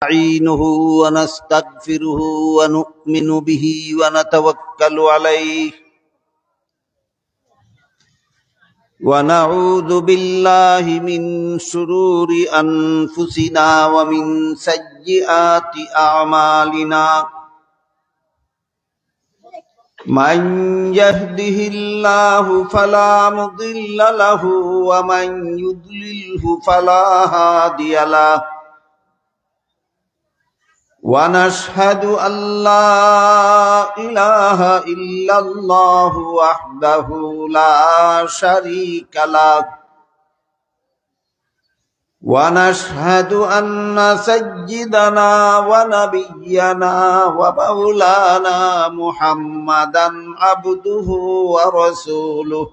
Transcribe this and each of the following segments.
نستعينه ونستغفره ونؤمن به ونتوكل عليه ونعوذ بالله من شرور أنفسنا ومن سيئات أعمالنا من يهده الله فلا مضل له ومن يضلله فلا هادي له ونشهد أن لا إله إلا الله وحده لا شريك له ونشهد أن سيدنا ونبينا ومولانا محمدا عبده ورسوله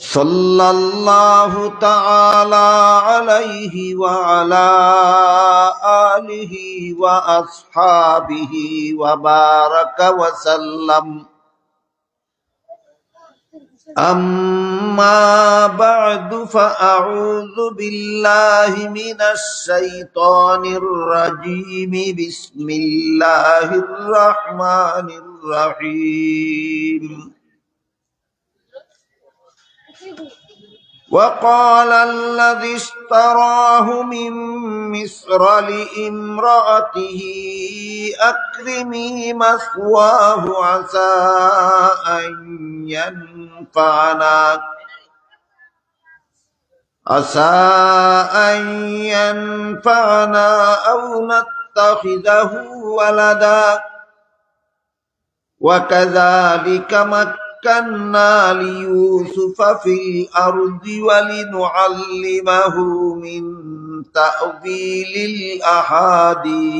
صلى الله تعالى عليه وعلى آله وأصحابه وبارك وسلم أما بعد فأعوذ بالله من الشيطان الرجيم بسم الله الرحمن الرحيم وقال الذي اشتراه من مصر لامرأته أكرمي مثواه عسى أن ينفعنا أو نتخذه ولدا وكذلك مكنا ليوسف في الأرض ولنعلمه من تأويل الأحاديث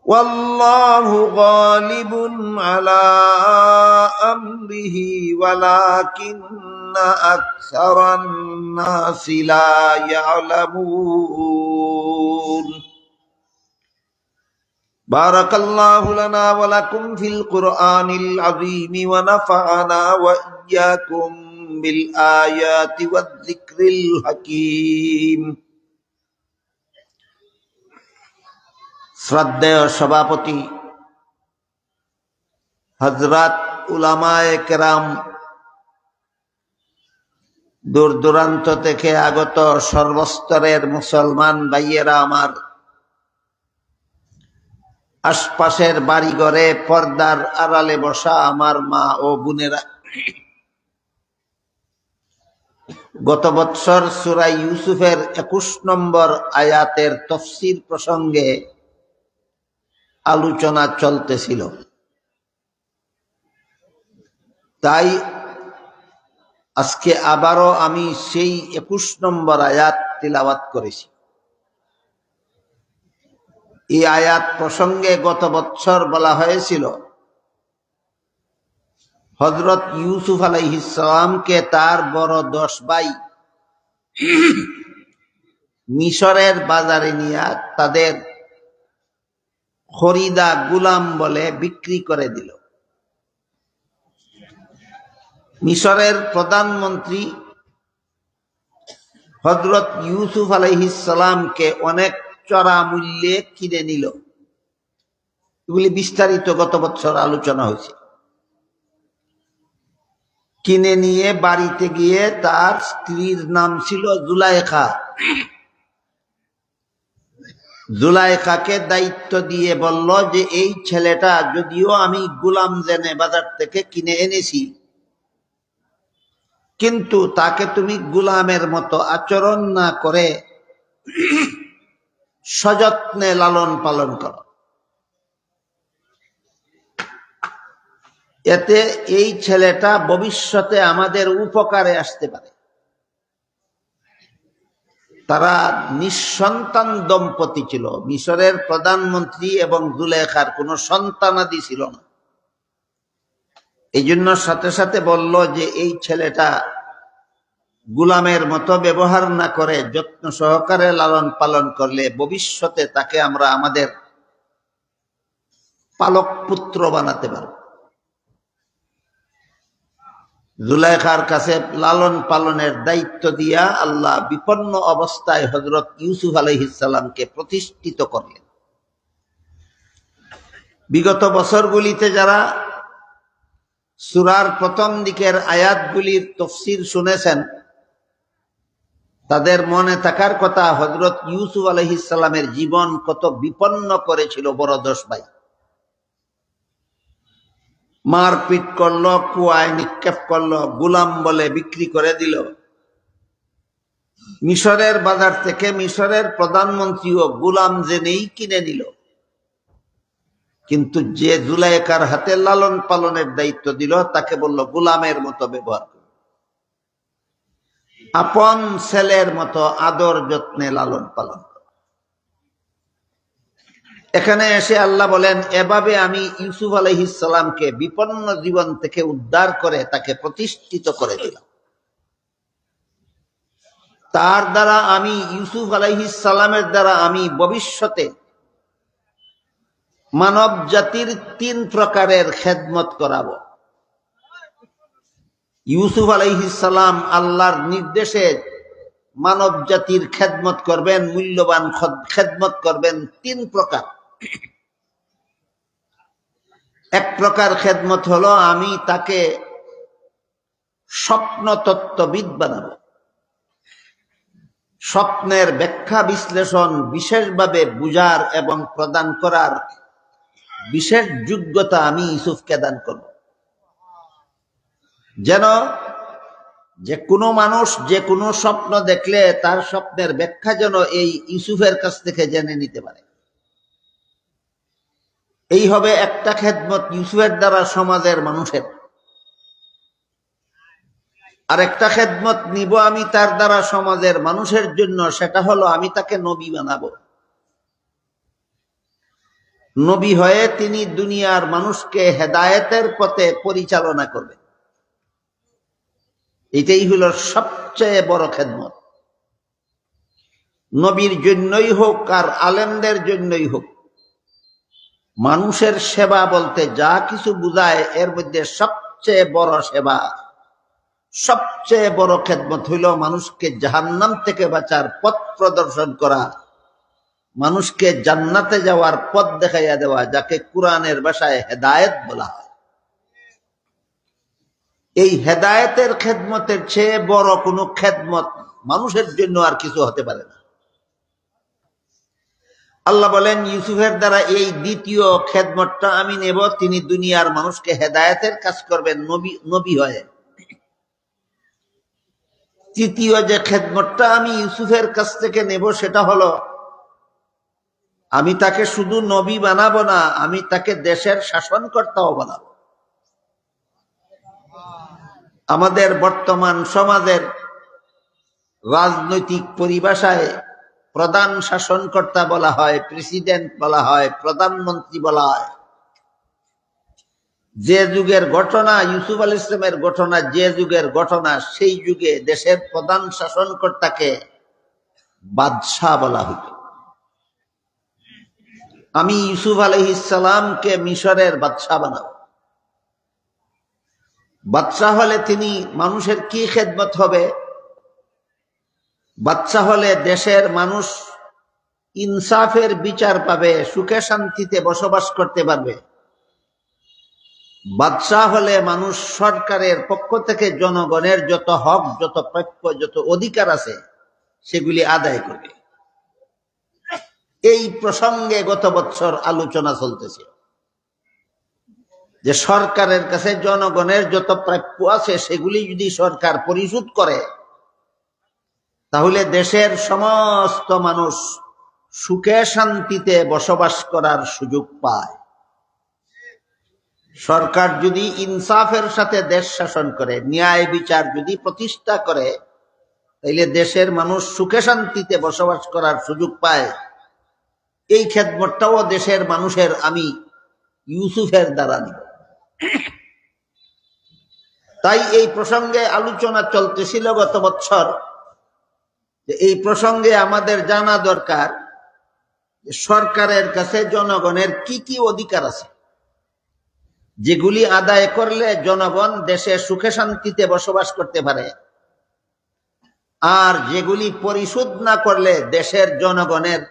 والله غالب على أمره ولكن أكثر الناس لا يعلمون بارك الله لنا ولكم في القرآن العظيم ونفعنا وإياكم بالآيات والذكر الحكيم শ্রদ্ধেয় সভাপতি হযরত উলামায়ে কেরাম, দূর দূরান্ত থেকে আগত সর্বস্তরের মুসলমান ভাইয়েরা আমার, আশপাশের বাড়িঘরে পর্দার আড়ালে বসা আমার মা ও বোনেরা, গত বৎসর সূরা ইউসুফের 21 নম্বর আয়াতের তাফসীর প্রসঙ্গে আলোচনা চলতেছিল। তাই আজকে আবারও আমি সেই 21 নম্বর আয়াত তিলাওয়াত করেছি। এই আয়াত প্রসঙ্গে গত বৎসর বলা হয়েছিল হযরত ইউসুফ আলাইহিস সালামকে তার বড় 10 ভাই মিশরের বাজারে নিয়ে তাদের খরিদা গুলাম বলে বিক্রি করে দিল। মিশরের প্রধানমন্ত্রী হযরত ইউসুফ আলাইহিস সালামকে অনেক চড়া মূল্যে কিনে নিল। এগুলি বিস্তারিত গত বছর আলোচনা হয়েছে। কিনে নিয়ে বাড়িতে গিয়ে তার স্ত্রীর নাম ছিল জুলাইখা। জুলাইখাকে দায়িত্ব দিয়ে বলল যে এই ছেলেটা যদিও আমি গোলাম জেনে বাজার থেকে কিনে এনেছি, কিন্তু তাকে তুমি গোলামের মতো আচরণ না করে সযত্নে লালন পালন করো, এতে এই ছেলেটা ভবিষ্যতে আমাদের উপকারে আসতে পারে। তারা নিঃসন্তান দম্পতি ছিল। মিশরের প্রধানমন্ত্রী এবং জুলেখার কোনো সন্তানাদি ছিল না। এই জন্য সাথে সাথে বলল যে এই ছেলেটা গোলামের মতো ব্যবহার না করে যত্ন সহকারে লালন পালন করলে ভবিষ্যতে তাকে আমরা আমাদের পালক পুত্র বানাতে পারব। জুলাইখার কাছে লালন পালনের দায়িত্ব দিয়া আল্লাহ বিপন্ন অবস্থায় হযরত ইউসুফ আলাইহিস সালামকে প্রতিষ্ঠিত করলেন। বিগত বছরগুলিতে যারা সূরার প্রথম দিকের আয়াতগুলির তাফসীর শুনেছেন, তাদের মনে থাকার কথা হযরত ইউসুফ আলাইহিস সালামের জীবন কত বিপন্ন করেছিল বড় 10 ভাই। মারপিট করলো, কুয়ায় নিক্ষেপ করলো, গোলাম বলে বিক্রি করে দিল। মিশরের বাজার থেকে মিশরের প্রধানমন্ত্রীও গোলাম জেনেই কিনে নিল। কিন্তু যে জুলাইখার হাতে লালন পালনের দায়িত্ব দিল, তাকে বলল গোলামের মতো ব্যবহার করো, আপন ছেলের মতো আদর যত্নে লালন পালন করো। এখানে এসে আল্লাহ বলেন, এভাবে আমি ইউসুফ আলাইহিস সালামকে বিপন্ন জীবন থেকে উদ্ধার করে তাকে প্রতিষ্ঠিত করে দিলাম। তার দ্বারা আমি ইউসুফ আলাইহিস সালামের দ্বারা আমি ভবিষ্যতে মানব জাতির 3 প্রকারের খেদমত করাবো। ইউসুফ আলাইহিস সালাম আল্লাহর নির্দেশে মানব জাতির খেদমত করবেন, মূল্যবান খেদমত করবেন 3 প্রকার। এক প্রকার খেদমত হলো আমি তাকে স্বপ্ন তত্ত্ববিদ বানাবো। স্বপ্নের ব্যাখ্যা বিশ্লেষণ বিশেষভাবে বুঝার এবং প্রদান করার বিশেষ যোগ্যতা আমি ইউসুফকে দান করব, যেন যে কোনো মানুষ যে কোনো স্বপ্ন দেখলে তার স্বপ্নের ব্যাখ্যা যেন এই ইউসুফের কাছ থেকে জেনে নিতে পারে। এই হবে একটা খেদমত ইউসুফের দ্বারা সমাজের মানুষের। আর একটা খেদমত নিব আমি তার দ্বারা সমাজের মানুষের জন্য, সেটা হলো আমি তাকে নবী বানাবো। নবী হয়ে তিনি দুনিয়ার মানুষকে হেদায়েতের পথে পরিচালনা করবেন। এটাই হলো সবচেয়ে বড় খেদমত। নবীর জন্যই হোক আর আলেমদের জন্যই হোক, মানুষের সেবা বলতে যা কিছু বুঝায় এর মধ্যে সবচেয়ে বড় সেবা, সবচেয়ে বড় খেদমত হইল মানুষকে জাহান্নাম থেকে বাঁচার পথ প্রদর্শন করা, মানুষকে জান্নাতে যাওয়ার পথ দেখাইয়া দেওয়া, যাকে কোরআনের ভাষায় হেদায়েত বলা হয়। এই হেদায়েতের খেদমতের চেয়ে বড় কোনো খেদমত মানুষের জন্য আর কিছু হতে পারে না। আল্লাহ বলেন ইউসুফের দ্বারা এই দ্বিতীয় খেদমতটা আমি নেব, তিনি দুনিয়ার মানুষকে হেদায়েতের কাজ করবেন নবী হয়ে। তৃতীয় যে খেদমতটা আমি ইউসুফের কাছ থেকে নেব সেটা হলো আমি তাকে শুধু নবী বানাবো না, আমি তাকে দেশের শাসনকর্তাও বানাবো। আমাদের বর্তমান সমাজের রাজনৈতিক পরিভাষায় প্রধান শাসনকর্তা বলা হয়, প্রেসিডেন্ট বলা হয়, প্রধানমন্ত্রী বলা হয়। যে যুগের ঘটনা, ইউসুফ আলাইহিস সালামের ঘটনা যে যুগের ঘটনা, সেই যুগে দেশের প্রধান শাসনকর্তাকে বাদশাহ বলা হইত। আমি ইউসুফ আলাইহিস সালামকে মিশরের বাদশাহ বানাবো। বাদশাহ হলে তিনি মানুষের কি খেদমত হবে? বাদশাহ হলে দেশের মানুষ ইনসাফের বিচার পাবে, সুখে শান্তিতে বসবাস করতে পারবে। বাদশাহ হলে মানুষ সরকারের পক্ষ থেকে জনগণের যত হক, যত প্রাপ্য, যত অধিকার আছে সেগুলি আদায় করবে। এই প্রসঙ্গে গত বছর আলোচনা চলতেছে যে সরকারের কাছে জনগণের যত প্রাপ্য আছে সেগুলি যদি সরকার পরিশোধ করে, তাহলে দেশের সমস্ত মানুষ সুখে শান্তিতে বসবাস করার সুযোগ পায়। সরকার যদি ইনসাফের সাথে দেশ শাসন করে, ন্যায় বিচার যদি প্রতিষ্ঠা করে, তাহলে দেশের মানুষ সুখে শান্তিতে বসবাস করার সুযোগ পায়। এই খেদমতটাও দেশের মানুষের আমি ইউসুফের দ্বারা নিব। তাই এই প্রসঙ্গে আলোচনা চলতেছিল গত বছর, যে এই প্রসঙ্গে আমাদের জানা দরকার সরকারের কাছে জনগণের কি কি অধিকার আছে। যেগুলি আদায় করলে জনগণ দেশে সুখে শান্তিতে বসবাস করতে পারে, আর যেগুলি পরিশোধ না করলে দেশের জনগণের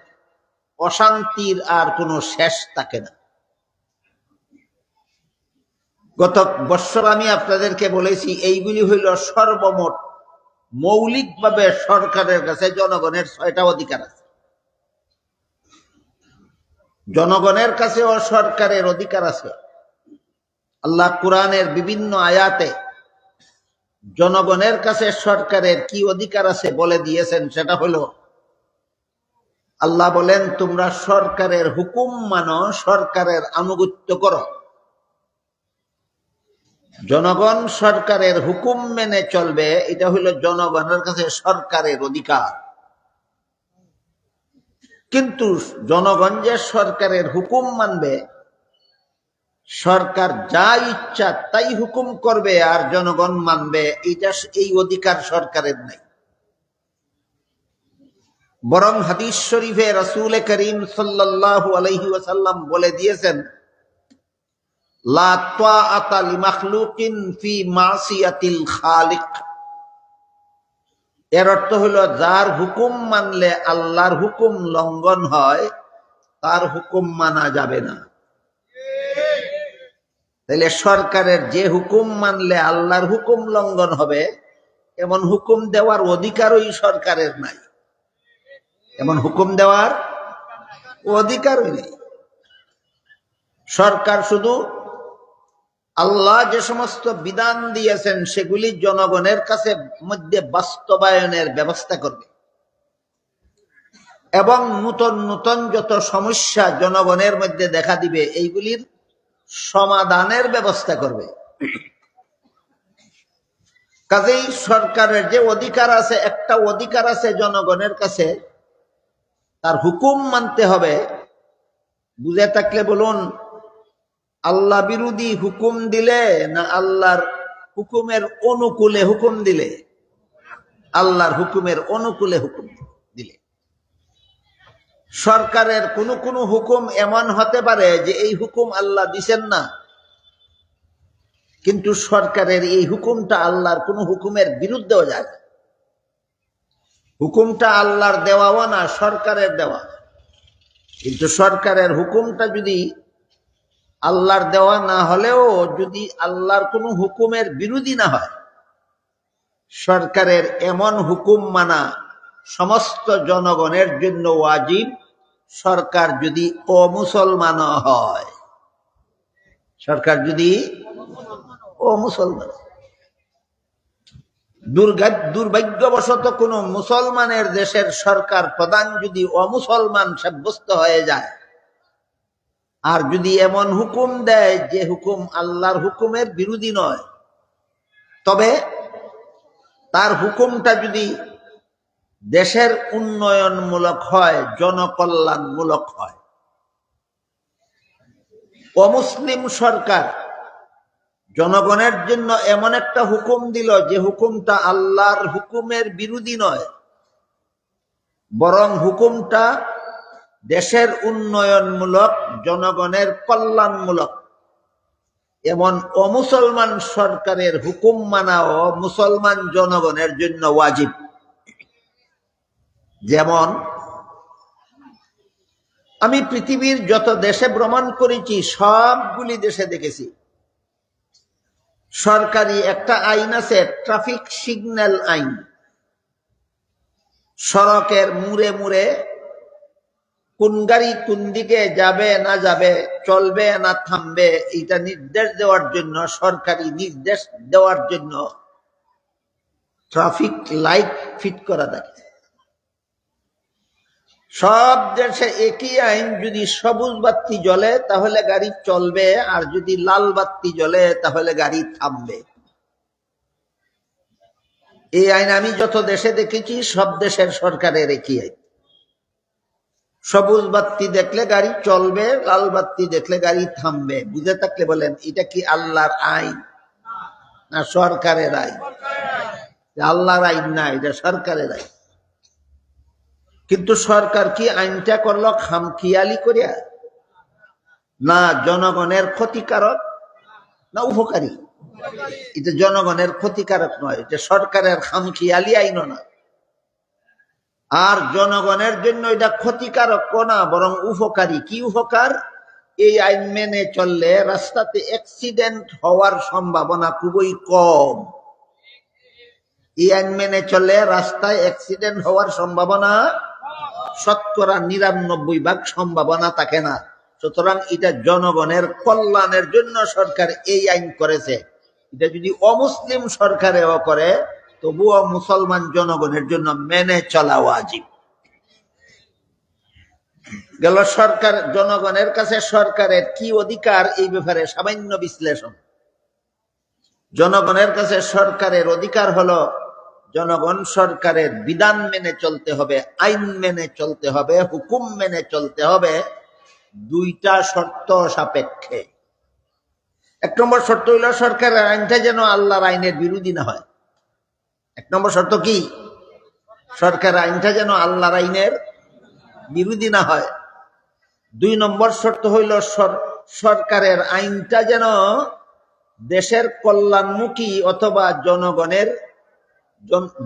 অশান্তির আর কোনো শেষ থাকে না। গত বছর আমি আপনাদেরকে বলেছি এইগুলি হইল সর্বমোট মৌলিকভাবে সরকারের কাছে জনগণের 6টা অধিকার আছে। জনগণের কাছেও সরকারের অধিকার আছে। আল্লাহ কুরআনের বিভিন্ন আয়াতে জনগণের কাছে সরকারের কি অধিকার আছে বলে দিয়েছেন। সেটা হলো, আল্লাহ বলেন, তোমরা সরকারের হুকুম মানো, সরকারের আনুগত্য করো। জনগণ সরকারের হুকুম মেনে চলবে, এটা হলো জনগণের কাছে সরকারের অধিকার। কিন্তু জনগণ যে সরকারের হুকুম মানবে, সরকার যা ইচ্ছা তাই হুকুম করবে আর জনগণ মানবে, এই অধিকার সরকারের নাই। বরং হাদিস শরীফে রাসূল করিম সাল্লাল্লাহু আলাইহি ওয়াসাল্লাম বলে দিয়েছেন, লা তাআতা লিমাখলুকিন ফি মাসিয়াতিল খালিক। এর অর্থ হলো, যার হুকুম মানলে আল্লাহর হুকুম লঙ্ঘন হয়, তার হুকুম মানা যাবে না। তাহলে সরকারের যে হুকুম মানলে আল্লাহর হুকুম লঙ্ঘন হবে, এমন হুকুম দেওয়ার অধিকারই সরকারের নাই। এমন হুকুম দেওয়ার অধিকারই নেই। সরকার শুধু আল্লাহ যে সমস্ত বিধান দিয়েছেন সেগুলি জনগণের কাছে মধ্যে বাস্তবায়নের ব্যবস্থা করবে এবং নূতন নূতন যত সমস্যা জনগণের মধ্যে দেখা দিবে এইগুলির সমাধানের ব্যবস্থা করবে। কাজেই সরকারের যে অধিকার আছে, একটা অধিকার আছে জনগণের কাছে, তার হুকুম মানতে হবে। বুঝে থাকলে বলুন, আল্লাহ বিরোধী হুকুম দিলে না আল্লাহর হুকুমের অনুকূলে হুকুম দিলে? আল্লাহর হুকুমের অনুকূলে হুকুম দিলে। সরকারের কোন হুকুম এমন হতে পারে যে এই হুকুম আল্লাহ দিছেন না, কিন্তু সরকারের এই হুকুমটা আল্লাহর কোন হুকুমের বিরুদ্ধেও যায় না। হুকুমটা আল্লাহর দেওয়াও না, সরকারের দেওয়া। কিন্তু সরকারের হুকুমটা যদি আল্লাহর দেওয়া না হলেও যদি আল্লাহর কোন হুকুমের বিরোধী না হয়, সরকারের এমন হুকুম মানা সমস্ত জনগণের জন্য ওয়াজিব, সরকার যদি অমুসলমান হয়। সরকার যদি অমুসলমান। দুর্ভাগ্যবশত কোন মুসলমানের দেশের সরকার প্রধান যদি অমুসলমান সাব্যস্ত হয়ে যায় আর যদি এমন হুকুম দেয় যে হুকুম আল্লাহর হুকুমের বিরোধী নয়, তবে তার হুকুমটা যদি দেশের উন্নয়নমূলক হয়, জনকল্যাণমূলক হয়। অমুসলিম সরকার জনগণের জন্য এমন একটা হুকুম দিল যে হুকুমটা আল্লাহর হুকুমের বিরোধী নয়, বরং হুকুমটা দেশের উন্নয়নমূলক, জনগণের কল্যাণমূলক। এমন অমুসলমান সরকারের হুকুম মানাও মুসলমান জনগণের জন্য ওয়াজিব। যেমন আমি পৃথিবীর যত দেশে ভ্রমণ করেছি, সবগুলি দেশে দেখেছি সরকারি একটা আইন আছে, ট্রাফিক সিগন্যাল আইন। সড়কের মুড়ে মুড়ে কোন গাড়ি কোন দিকে যাবে না যাবে, চলবে না থামবে, এটা নির্দেশ দেওয়ার জন্য, সরকারি নির্দেশ দেওয়ার জন্য ট্রাফিক লাইট ফিট করা থাকে। সব দেশে একই আইন, যদি সবুজ বাতি জ্বলে তাহলে গাড়ি চলবে, আর যদি লাল বাতি জ্বলে তাহলে গাড়ি থামবে। এই আইন আমি যত দেশে দেখেছি, সব দেশের সরকারের একই আইন। সবুজ বাতি দেখলে গাড়ি চলবে, লাল বাতি দেখলে গাড়ি থামবে। বুঝে থাকলে বলেন, এটা কি আল্লাহর আইন না সরকারের আইন? আল্লাহর আইন না, এটা সরকারের আইন। কিন্তু সরকার কি আইনটা করলো খামখিয়ালি করিয়া? না, জনগণের ক্ষতিকারক না উপকারী? এটা জনগণের ক্ষতিকারক নয়, এটা সরকারের খামখেয়ালি আইনও না, আর জনগণের জন্য এটা ক্ষতিকারক না, বরং উপকারী। কি উপকার? এই আইন মেনে চললে রাস্তাতে অ্যাক্সিডেন্ট হওয়ার সম্ভাবনা খুবই কম। এই আইন মেনে চললে রাস্তায় অ্যাক্সিডেন্ট হওয়ার সম্ভাবনা 99% সম্ভাবনা থাকে না। সুতরাং এটা জনগণের কল্যাণের জন্য সরকার এই আইন করেছে। এটা যদি অমুসলিম সরকারেও করে তবুও মুসলমান জনগণের জন্য মেনে চলা ওয়াজিব। গেল সরকার, জনগণের কাছে সরকারের কি অধিকার এই ব্যাপারে সামান্য বিশ্লেষণ। জনগণের কাছে সরকারের অধিকার হলো, জনগণ সরকারের বিধান মেনে চলতে হবে, আইন মেনে চলতে হবে, হুকুম মেনে চলতে হবে, দুইটা শর্ত সাপেক্ষে। 1 নম্বর শর্ত হইল সরকারের আইনটা যেন আল্লাহর আইনের বিরোধী না হয়। 1 নম্বর শর্ত কি? সরকারের আইনটা যেন আল্লাহর আইনের বিরোধী না হয়। 2 নম্বর শর্ত হইল সরকারের আইনটা যেন দেশের কল্যাণমুখী অথবা জনগণের,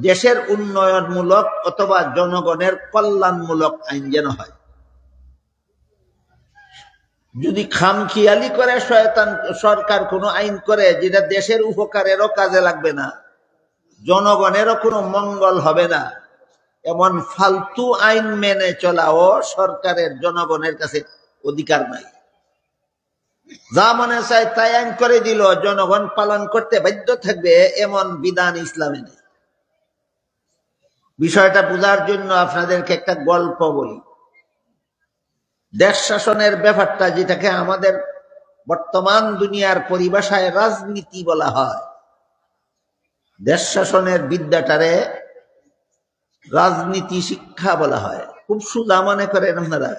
দেশের উন্নয়নমূলক অথবা জনগণের কল্যাণমূলক আইন যেন হয়। যদি খামখেয়ালি করে শয়তান সরকার কোনো আইন করে যেটা দেশের উপকারেরও কাজে লাগবে না, জনগণেরও কোনো মঙ্গল হবে না, এমন ফালতু আইন মেনে চলাও সরকারের জনগণের কাছে অধিকার নাই। যা মনে চায় তাই আইন করে দিল, জনগণ পালন করতে বাধ্য থাকবে, এমন বিধান ইসলামে নেই। বিষয়টা বোঝার জন্য আপনাদেরকে একটা গল্প বলি। দেশ শাসনের ব্যাপারটা, যেটাকে আমাদের বর্তমান দুনিয়ার পরিভাষায় রাজনীতি বলা হয়, দেশ শাসনের বিদ্যাটারে রাজনীতি শিক্ষা বলা হয়। খুব সোজা মনে করেন আপনারা,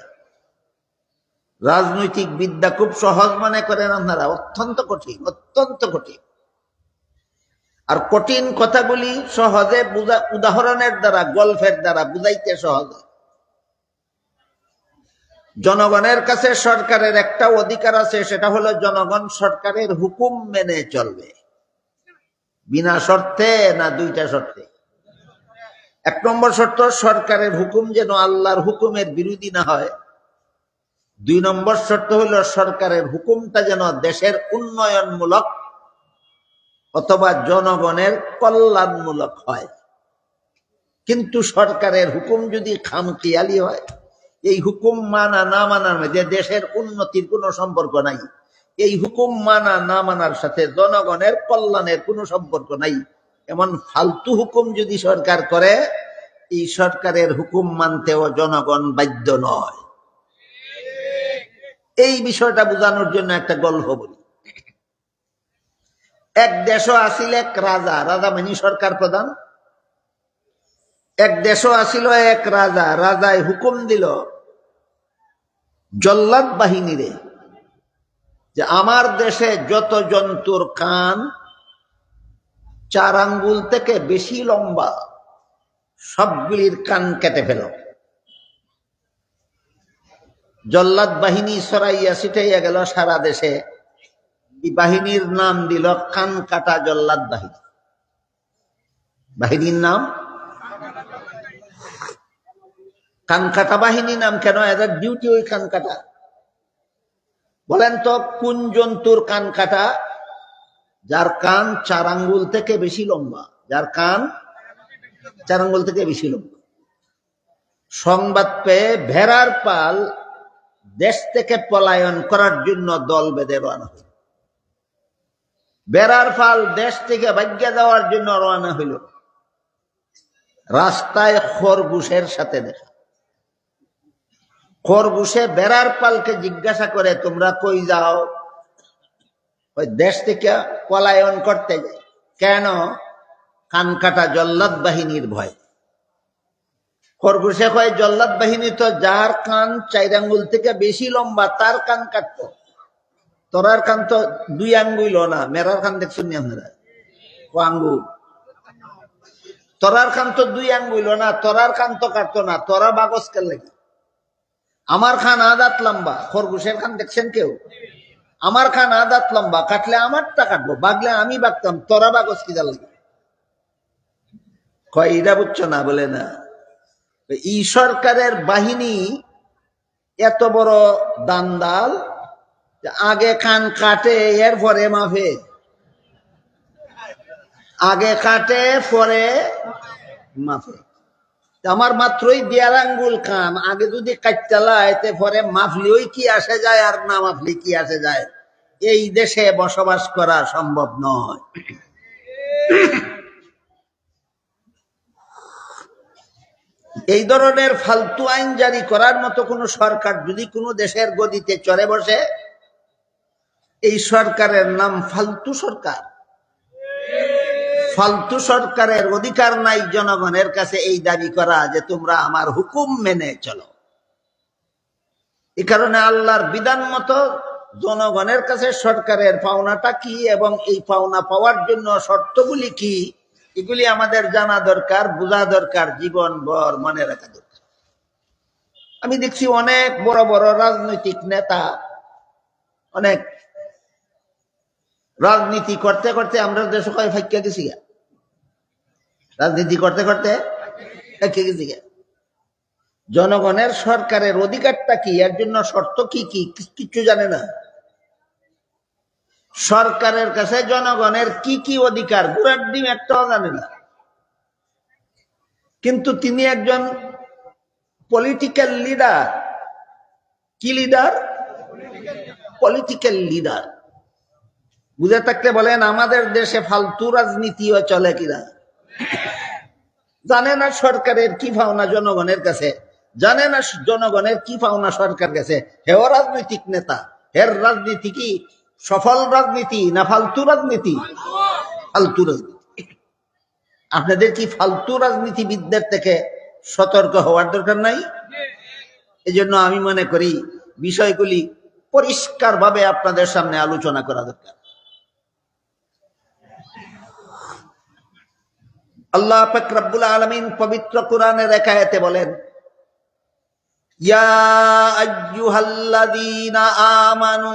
রাজনৈতিক বিদ্যা খুব সহজ মনে করেন আপনারা, অত্যন্ত কঠিন, অত্যন্ত কঠিন। আর কঠিন কথাগুলি সহজে উদাহরণের দ্বারা, গল্পের দ্বারা বুঝাইতে সহজ। জনগণের কাছে সরকারের একটা অধিকার আছে, সেটা হলো জনগণ সরকারের হুকুম মেনে চলবে। বিনা শর্তে না, 2টা শর্তে। 1 নম্বর শর্ত, সরকারের হুকুম যেন আল্লাহর হুকুমের বিরোধী না হয়। 2 নম্বর শর্ত হলো সরকারের হুকুমটা যেন দেশের উন্নয়নমূলক অথবা জনগণের কল্যাণমূলক হয়। কিন্তু সরকারের হুকুম যদি খামখেয়ালি হয়, এই হুকুম মানা না মানার মধ্যে দেশের উন্নতির কোনো সম্পর্ক নাই, এই হুকুম মানা না মানার সাথে জনগণের কল্যাণের কোনো সম্পর্ক নাই, এমন ফালতু হুকুম যদি সরকার করে, এই সরকারের হুকুম মানতেও জনগণ বাধ্য নয়। এই বিষয়টা বোঝানোর জন্য একটা গল্প বলি। এক দেশও আসিল এক রাজা, রাজা মানে সরকার প্রধান। এক দেশও আসিল এক রাজা, রাজায় হুকুম দিল জল্লাদ বাহিনীরে যে আমার দেশে যত জন্তুর কান 4 আঙ্গুল থেকে বেশি লম্বা, সবগুলির কান কেটে ফেল। জল্লাদ বাহিনী ছড়াইয়া ছিটাইয়া গেল সারা দেশে। এই বাহিনীর নাম দিল কান কাটা জল্লাদ বাহিনী। বাহিনীর নাম কান কাটা বাহিনী। নাম কেন? এদের ডিউটি ওই কান কাটা। বলেন তো কোন জন্তুর কান কাটা? যার কান 4 আঙ্গুল থেকে বেশি লম্বা, যার কান 4 আঙ্গুল থেকে বেশি লম্বা। সংবাদ পেয়ে ভেড়ার পাল দেশ থেকে পলায়ন করার জন্য দল বেঁধে রওনা হইল। ভেড়ার পাল দেশ থেকে ভাগ্যে যাওয়ার জন্য রওনা হইল। রাস্তায় খরগোশের সাথে দেখা। খরগোশে ভেড়ার পালকে জিজ্ঞাসা করে, তোমরা কই যাও? ওই দেশ থেকে পলায়ন করতে যাই। কেন? কান কাটা জল্লাদ বাহিনীর ভয়। খরগোশে কয়, জল্লাদ বাহিনী তো যার কান 4 আঙ্গুল থেকে বেশি লম্বা তার কান কাটতো, তোরার কান তো 2 আঙ্গুল না। মেরার কান দেখছেন আপনারা? ও আঙ্গুল। তোরার কান তো 2 আঙ্গুল না, তোরার কান তো কাটতো না। তোরা বাগজ কেন লাগে? আমার খান আদাত লম্বা, খরগোশের খান দেখছেন কেউ? আমার খান আদাত লম্বা, কাটলে আমারটা কাটবো, বাগলে আমি বাগতাম, তোরা বাগস কি জাল লাগে? কয় এটা বুঝছো না? বলে না, এই সরকারের বাহিনী এত বড় দান্দাল, আগে কান কাটে এরপরে মাফে, আগে কাটে পরে মাফে। আমার মাত্রই দেড় আঙ্গুল কান, আগে যদি কাটতে পরে মাফলিও কি আসে যায়, আর না মাফলি কি আসে যায়? এই দেশে বসবাস করা সম্ভব নয়। এই ধরনের ফালতু আইন জারি করার মতো কোন সরকার যদি কোনো দেশের গদিতে চড়ে বসে, এই সরকারের নাম ফালতু সরকার। ফালতু সরকারের অধিকার নাই জনগণের কাছে এই দাবি করা যে তোমরা আমার হুকুম মেনে চলো। এই কারণে আল্লাহর বিধান মতো জনগণের কাছে সরকারের পাওনাটা কি এবং এই পাওনা পাওয়ার জন্য শর্তগুলি কি, এগুলি আমাদের জানা দরকার, বোঝা দরকার, জীবন ভর মনে রাখা দরকার। আমি দেখছি অনেক বড় বড় রাজনৈতিক নেতা, অনেক রাজনীতি করতে করতে আমরা দেশ ফাইকা গেছি, রাজনীতি করতে করতে ফাইকা গেছি। জনগণের সরকারের অধিকারটা কি, এর জন্য শর্ত কি কি কিচ্ছু জানে না। সরকারের কাছে জনগণের কি কি অধিকার, গুড়ার ডিম একটাও জানে না। কিন্তু তিনি একজন পলিটিক্যাল লিডার। কি লিডার? Political leader. বুঝে থাকতে বলেন আমাদের দেশে ফালতু রাজনীতিও চলে কিনা? জানে না সরকারের কি পাওনা জনগণের কাছে, জানে না জনগণের কি পাওনা সরকার কাছে। হেও রাজনৈতিক নেতা, হের রাজনীতি কি সফল রাজনীতি না ফালতু রাজনীতি? ফালতু রাজনীতি। আপনাদের কি ফালতু রাজনীতিবিদদের থেকে সতর্ক হওয়ার দরকার নাই? এই জন্য আমি মনে করি বিষয়গুলি পরিষ্কারভাবে আপনাদের সামনে আলোচনা করা দরকার। আল্লাহ পাক রব্বুল আলামিন পবিত্র কোরআনের এক আয়াতে বলেন, ইয়া আইয়ুহাল্লাযীনা আমানু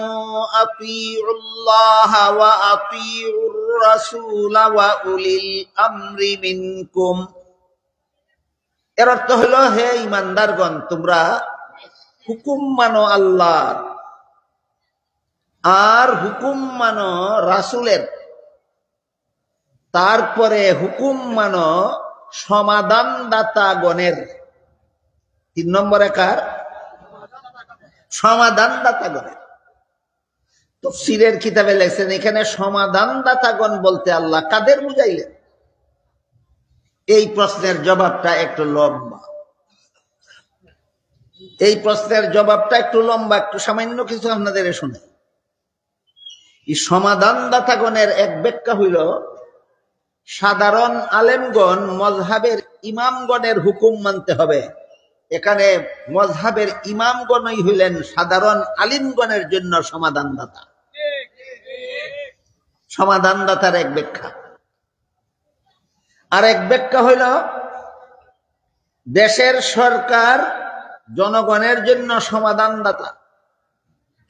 আতিউল্লাহা ওয়া আতিউর রাসূলা ওয়া উলিল আমরি মিনকুম। এর অর্থ হলো, হে ঈমানদারগণ, তোমরা হুকুম মানো আল্লাহর, আর হুকুম মানো রাসূলের, তারপরে হুকুম মানো সমাধানদাতাগণের। 3 নম্বরে কার? সমাধানদাতাগণের। তাফসীরের কিতাবে লেখছেন এখানে সমাধানদাতাগণ বলতে আল্লাহ কাদের বুঝাইলেন? এই প্রশ্নের জবাবটা একটু লম্বা। এই প্রশ্নের জবাবটা একটু লম্বা, একটু সামান্য কিছু আপনাদের শুনে। এই সমাধানদাতাগণের এক ব্যাখ্যা হইল, সাধারণ আলেমগণ মযহাবের ইমামগণের হুকুম মানতে হবে। এখানে মযহাবের ইমামগণই হইলেন সাধারণ আলিমগণের জন্য সমাধানদাতা। সমাধানদাতার এক ব্যাখ্যা। আর এক ব্যাখ্যা হইল, দেশের সরকার জনগণের জন্য সমাধানদাতা।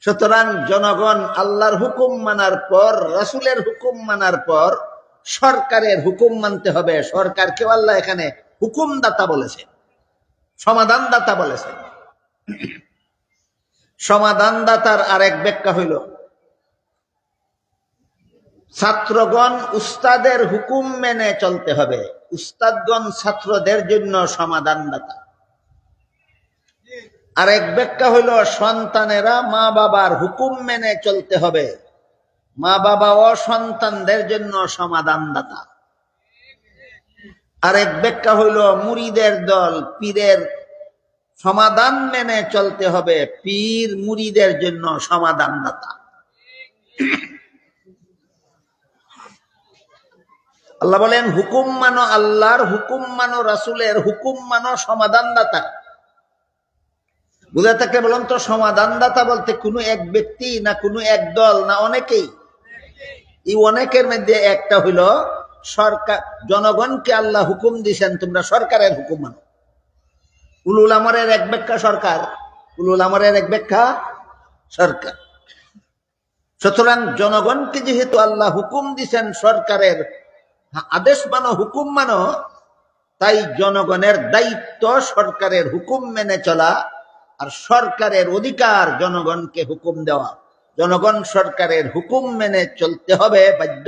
সুতরাং জনগণ আল্লাহর হুকুম মানার পর, রাসূলের হুকুম মানার পর সরকারের হুকুম মানতে হবে। সরকারকে আল্লাহ এখানে হুকুমদাতা বলেছে, সমাধানদাতা বলেছে। সমাধানদাতার আরেক ব্যাখ্যা হইল, ছাত্রগণ উস্তাদের হুকুম মেনে চলতে হবে, উস্তাদগণ ছাত্রদের জন্য সমাধানদাতা। আরেক ব্যাখ্যা হইল, সন্তানেরা মা বাবার হুকুম মেনে চলতে হবে, মা বাবা ও সন্তানদের জন্য সমাধানদাতা। আরেক ব্যাখ্যা হইল, মুরিদের দল পীরের সমাধান মেনে চলতে হবে, পীর মুরিদের জন্য সমাধানদাতা। আল্লাহ বলেন, হুকুম মানো আল্লাহর, হুকুম মানো রাসূলের, হুকুম মানো সমাধানদাতা। বুঝে থাকলে বলুন তো, সমাধানদাতা বলতে কোনো এক ব্যক্তি না কোনো এক দল না অনেকেই? এই অনেকের মধ্যে একটা হইল সরকার। জনগণকে আল্লাহ হুকুম দিয়েছেন তোমরা সরকারের হুকুম মানো। উলুল আমরের এক ব্যাখ্যা সরকার, উলুল আমরের এক ব্যাখ্যা সরকার। সুতরাং জনগণকে যেহেতু আল্লাহ হুকুম দিছেন সরকারের আদেশ মানো, হুকুম মানো, তাই জনগণের দায়িত্ব সরকারের হুকুম মেনে চলা, আর সরকারের অধিকার জনগণকে হুকুম দেওয়া। জনগণ সরকারের হুকুম মেনে চলতে হবে বাধ্য,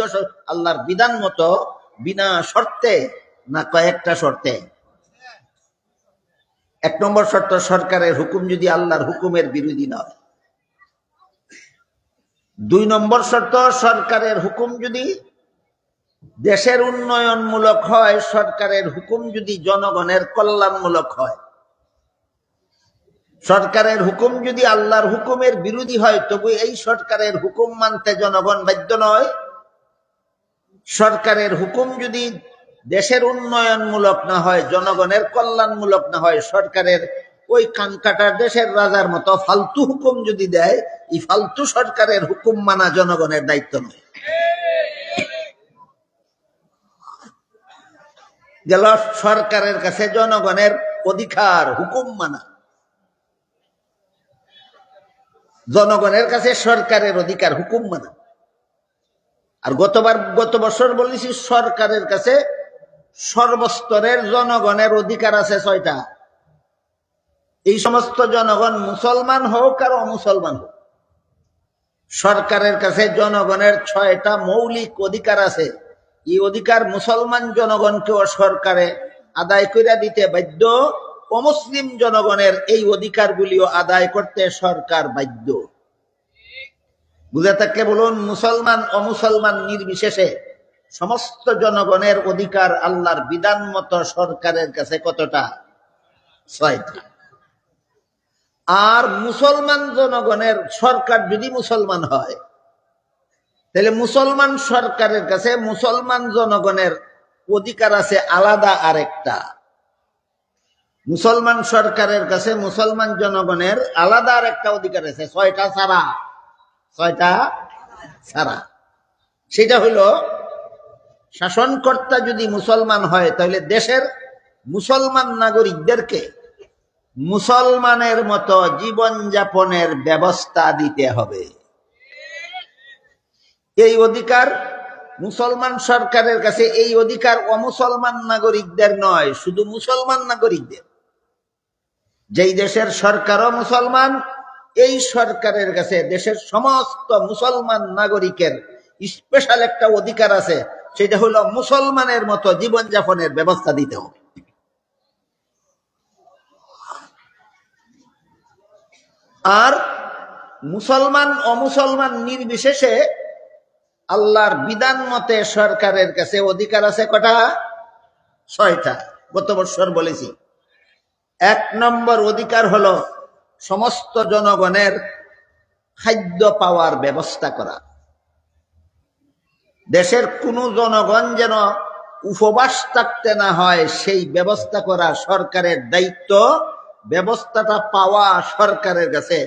আল্লাহর বিধান মতো, বিনা শর্তে, না কয়েকটা শর্তে। 1 নম্বর শর্ত, সরকারের হুকুম যদি আল্লাহর হুকুমের বিরোধী না হয়। 2 নম্বর শর্ত, সরকারের হুকুম যদি দেশের উন্নয়নমূলক হয়, সরকারের হুকুম যদি জনগণের কল্যাণমূলক হয়। সরকারের হুকুম যদি আল্লাহর হুকুমের বিরোধী হয়, তবু এই সরকারের হুকুম মানতে জনগণ বাধ্য নয়। সরকারের হুকুম যদি দেশের উন্নয়নমূলক না হয়, জনগণের কল্যাণমূলক না হয়, সরকারের ওই কানকাটার দেশের রাজার মতো ফালতু হুকুম যদি দেয়, এই ফালতু সরকারের হুকুম মানা জনগণের দায়িত্ব নয়। গেল সরকারের কাছে জনগণের অধিকার হুকুম মানা, জনগণের কাছে সরকারের অধিকার হুকুম মানা। আর গত বছর বলেছি, সরকারের কাছে সর্বস্তরের জনগণের অধিকার আছে 6টা। এই সমস্ত জনগণ মুসলমান হোক আর অমুসলমান হোক, সরকারের কাছে জনগণের 6টা মৌলিক অধিকার আছে। এই অধিকার মুসলমান জনগণকেও সরকারে আদায় করে দিতে বাধ্য, অমুসলিম জনগণের এই অধিকারগুলিও আদায় করতে সরকার বাধ্য। বুঝে থাকলে বলুন, মুসলমান অমুসলমান নির্বিশেষে সমস্ত জনগণের অধিকার আল্লাহর বিধান মতো সরকারের কাছে কতটা? 6টা। আর মুসলমান জনগণের, সরকার যদি মুসলমান হয়, তাহলে মুসলমান সরকারের কাছে মুসলমান জনগণের অধিকার আছে আলাদা আরেকটা। মুসলমান সরকারের কাছে মুসলমান জনগণের আলাদা আরেকটা অধিকার আছে, 6টা ছাড়া। 6টা ছাড়া। সেটা হলো, শাসনকর্তা যদি মুসলমান হয়, তাহলে দেশের মুসলমান নাগরিকদেরকে মুসলমানের মতো জীবনযাপনের ব্যবস্থা দিতে হবে। এই অধিকার মুসলমান সরকারের কাছে, এই অধিকার অমুসলমান নাগরিকদের নয়, শুধু মুসলমান নাগরিকদের। যেই দেশের সরকারও মুসলমান, এই সরকারের কাছে দেশের সমস্ত মুসলমান নাগরিকের স্পেশাল একটা অধিকার আছে, সেটা হলো মুসলমানের মতো জীবনযাপনের ব্যবস্থা দিতে হবে। আর মুসলমান অমুসলমান নির্বিশেষে আল্লাহর বিধান মতে সরকারের কাছে অধিকার আছে কটা? 6টা। গত বছর বলেছি। 1 নম্বর অধিকার হলো সমস্ত জনগণের খাদ্য পাওয়ার ব্যবস্থা করা। দেশের কোন জনগণ যেন উপবাস থাকতে না হয়, সেই ব্যবস্থা করা সরকারের দায়িত্ব। ব্যবস্থাটা পাওয়া সরকারের কাছে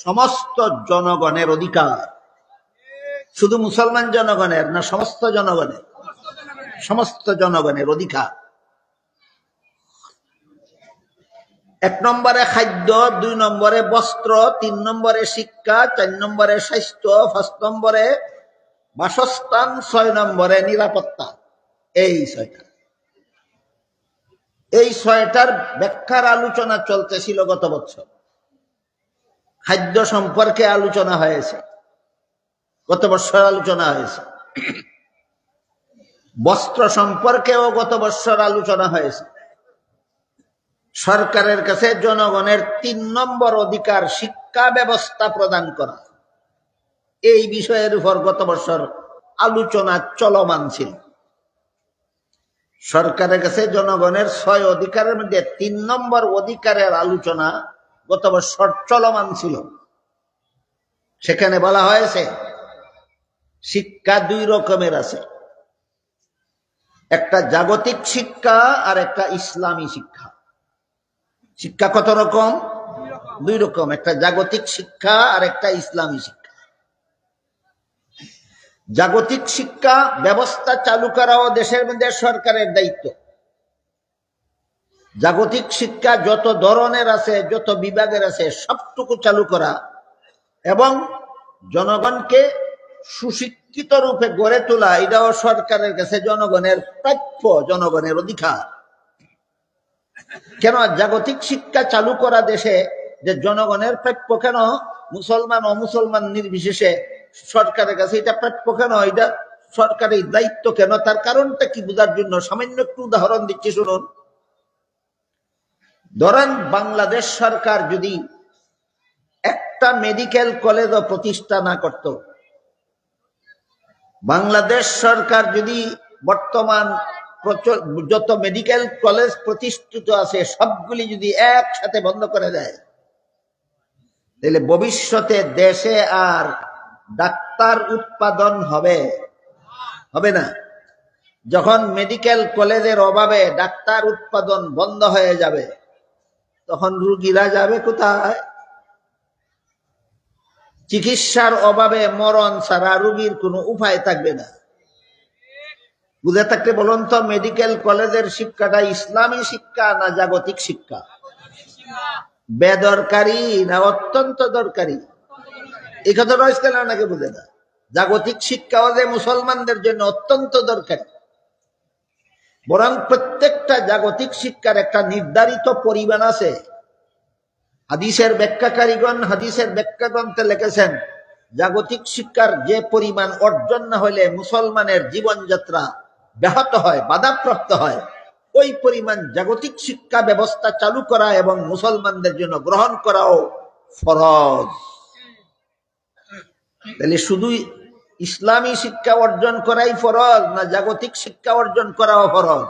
সমস্ত জনগণের অধিকার। শুধু মুসলমান জনগণের না, সমস্ত জনগণের? সমস্ত জনগণের অধিকার। 1 নম্বরে খাদ্য, 2 নম্বরে বস্ত্র, 3 নম্বরে শিক্ষা, 4 নম্বরে স্বাস্থ্য, 5 নম্বরে বাসস্থান, 6 নম্বরে নিরাপত্তা। এই 6টা। এই 6টার ব্যাখ্যার আলোচনা চলতেছিল গত বছর। খাদ্য সম্পর্কে আলোচনা হয়েছে, গত বছর আলোচনা হয়েছে। বস্ত্র সম্পর্কেও গত বছর আলোচনা হয়েছে। সরকারের কাছে জনগণের 3 নম্বর অধিকার শিক্ষা ব্যবস্থা প্রদান করা। এই বিষয়ের উপর গত বছর আলোচনা চলমান ছিল। সরকারের কাছে জনগণের 6 অধিকারের মধ্যে 3 নম্বর অধিকারের আলোচনা গত বছর চলমান ছিল। সেখানে বলা হয়েছে শিক্ষা 2 রকমের আছে, একটা জাগতিক শিক্ষা আর একটা ইসলামী শিক্ষা। শিক্ষা কত রকম? 2 রকম, একটা জাগতিক শিক্ষা আর একটা ইসলামী শিক্ষা। জাগতিক শিক্ষা ব্যবস্থা চালু করাও দেশের মধ্যে সরকারের দায়িত্ব। জাগতিক শিক্ষা যত ধরনের আছে, যত বিভাগের আছে, সবটুকু চালু করা এবং জনগণকে সুশিক্ষিত রূপে গড়ে তোলা, এটাও সরকারের কাছে জনগণের প্রাপ্য, জনগণের অধিকার। কেন জাগতিক শিক্ষা চালু করা দেশে যে জনগণের প্রাপ্য, কেন মুসলমান অমুসলমান নির্বিশেষে সরকারের কাছে এটা প্রাপ্য, কেন এটা সরকারের দায়িত্ব, কেন তার কারণটা কি বোঝার জন্য সামান্য একটু উদাহরণ দিচ্ছি, শুনুন। ধরেন বাংলাদেশ সরকার যদি একটা মেডিকেল কলেজও প্রতিষ্ঠা না করত, বাংলাদেশ সরকার যদি বর্তমান যত মেডিকেল কলেজ প্রতিষ্ঠিত আছে সবগুলি যদি একসাথে বন্ধ করে দেয়, তাহলে ভবিষ্যতে দেশে আর ডাক্তার উৎপাদন হবে না। যখন মেডিকেল কলেজের অভাবে ডাক্তার উৎপাদন বন্ধ হয়ে যাবে, তখন রোগীরা যাবে কোথায়? চিকিৎসার অভাবে মরণ ছাড়া রোগীর কোনো উপায় থাকবে না। বুঝে থাকতে বলুন তো, মেডিকেল কলেজের শিক্ষাটা ইসলামী শিক্ষা না জাগতিক শিক্ষা? বেদরকারি না অত্যন্ত দরকারি? এই কথাটা ইসলাম নাকি বুঝে না? জাগতিক শিক্ষাও যে মুসলমানদের জন্য অত্যন্ত দরকারি, বরং প্রত্যেকটা জাগতিক শিক্ষার একটা নির্ধারিত পরিমাণ আছে। হাদিসের ব্যাখ্যাকারীগণ হাদিসের ব্যাখ্যা গ্রন্থে লিখেছেন, জাগতিক শিক্ষার যে পরিমাণ অর্জন না হলে মুসলমানের জীবনযাত্রা ব্যাহত হয়, বাধাপ্রাপ্ত হয়, ওই পরিমাণ জাগতিক শিক্ষা ব্যবস্থা চালু করা এবং মুসলমানদের জন্য গ্রহণ করাও ফরজ। তাহলে শুধু ইসলামী শিক্ষা অর্জন করাই ফরজ না জাগতিক শিক্ষা অর্জন করাও ফরজ?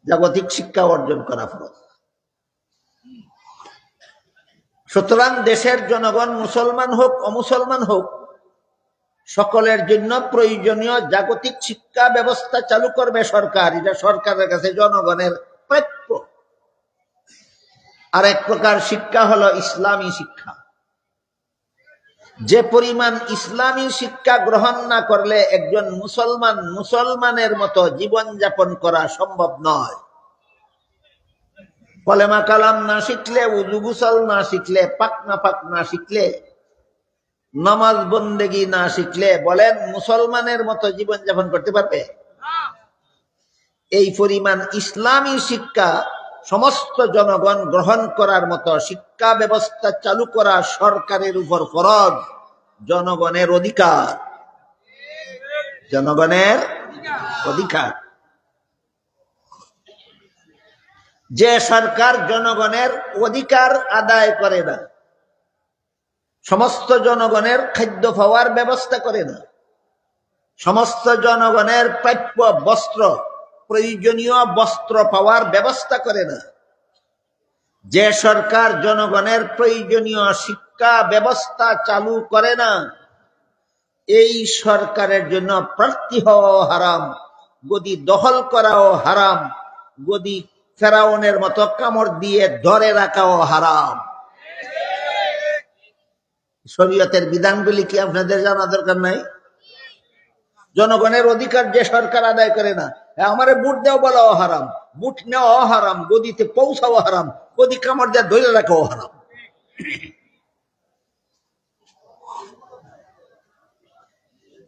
জাগতিক শিক্ষা অর্জন করা ফরজ। সুতরাং দেশের জনগণ মুসলমান হোক অমুসলমান হোক, সকলের জন্য প্রয়োজনীয় জাগতিক শিক্ষা ব্যবস্থা চালু করবে সরকার। এটা সরকারের কাছে জনগণের প্রাপ্য। আর এক প্রকার শিক্ষা হলো ইসলামী শিক্ষা। যে পরিমাণ ইসলামী শিক্ষা গ্রহণ না করলে একজন মুসলমানের মতো জীবনযাপন করা সম্ভব নয়। কলেমা কালাম না শিখলে, উযু গোসল না শিখলে, পাক না শিখলে, নামাজ বন্দেগী না শিখলে, বলেন মুসলমানের মতো জীবনযাপন করতে পারবে? এই পরিমাণ ইসলামী শিক্ষা সমস্ত জনগণ গ্রহণ করার মতো শিক্ষা ব্যবস্থা চালু করা সরকারের উপর ফরজ, জনগণের অধিকার। জনগণের অধিকার। যে সরকার জনগণের অধিকার আদায় করে না, সমস্ত জনগণের খাদ্য পাওয়ার ব্যবস্থা করে না, সমস্ত জনগণের প্রাপ্য বস্ত্র, প্রয়োজনীয় বস্ত্র পাওয়ার ব্যবস্থা করে না, যে সরকার জনগণের প্রয়োজনীয় শিক্ষা ব্যবস্থা চালু করে না, এই সরকারের জন্য প্রার্থী হওয়াও হারাম, গদি দখল করাও হারাম, গদি ফেরাউনের মতো কামড় দিয়ে ধরে রাখাও হারাম। শরীয়তের বিধানগুলি কি আপনাদের জানা দরকার নাই? জনগণের অধিকার যে সরকার আদায় করে না, আমারে বুট দেওয়া বলাও হারাম, বুট নেওয়াও হারাম, গদিতে পৌঁছাও হারাম, গদি কামড় দিয়ে ধরে রাখাও হারাম।